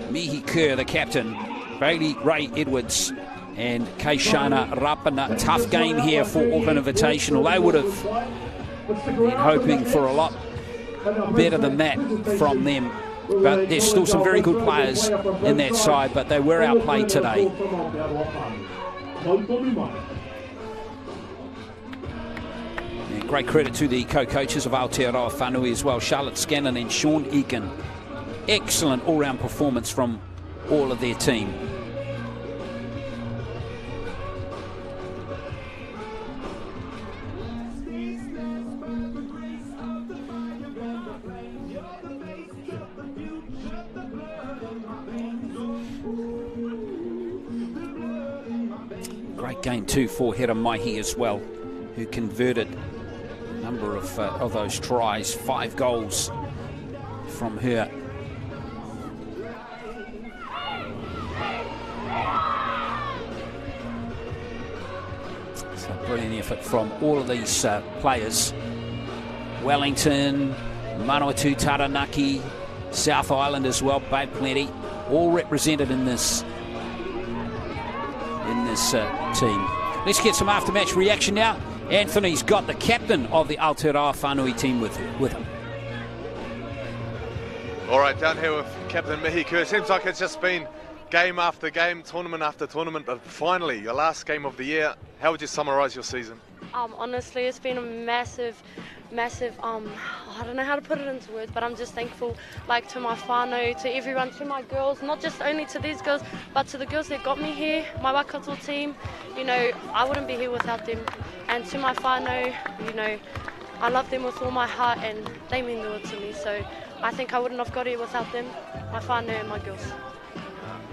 Speaker 1: Mihi Kerr, the captain, Bailey Ray Edwards, and Keishana Rapana. Tough game here for Auckland Invitational. They would have been hoping for a lot better than that from them. But there's still some very good players in that side, but they were outplayed today. And great credit to the co-coaches of Aotearoa Whaanui as well, Charlotte Scanlon and Sean Eakin. Excellent all-round performance from all of their team. Great game too for Hera Maihi as well, who converted a number of those tries. 5 goals from her. So brilliant effort from all of these players. Wellington, Manawatu, Taranaki, South Island as well, Bay Plenty, all represented in this team. Let's get some after-match reaction now. Anthony's got the captain of the Aotearoa Whaanui team with him.
Speaker 3: All right, down here with Captain Mihi Kerr. Seems like it's just been game after game, tournament after tournament, but finally, your last game of the year. How would you summarise your season?
Speaker 7: Honestly, it's been a massive, I don't know how to put it into words, but I'm just thankful, like, to my whānau, to everyone, to my girls, not just only to these girls, but to the girls that got me here, my Waikato team. You know, I wouldn't be here without them. And to my whānau, you know, I love them with all my heart, and they mean the world to me. So I think I wouldn't have got here without them, my whānau and my girls.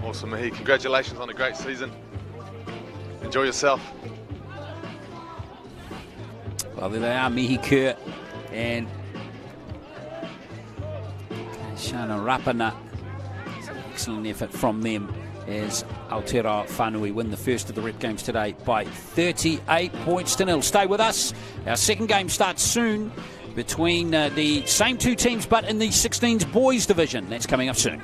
Speaker 3: Awesome, Mihi. Congratulations on a great season. Enjoy yourself.
Speaker 1: Well, there they are, Mihi Kerr and Shana Rapana. Excellent effort from them as Aotearoa Whaanui win the first of the rep games today by 38 points to 0. Stay with us. Our second game starts soon between the same two teams but in the 16s boys division. That's coming up soon.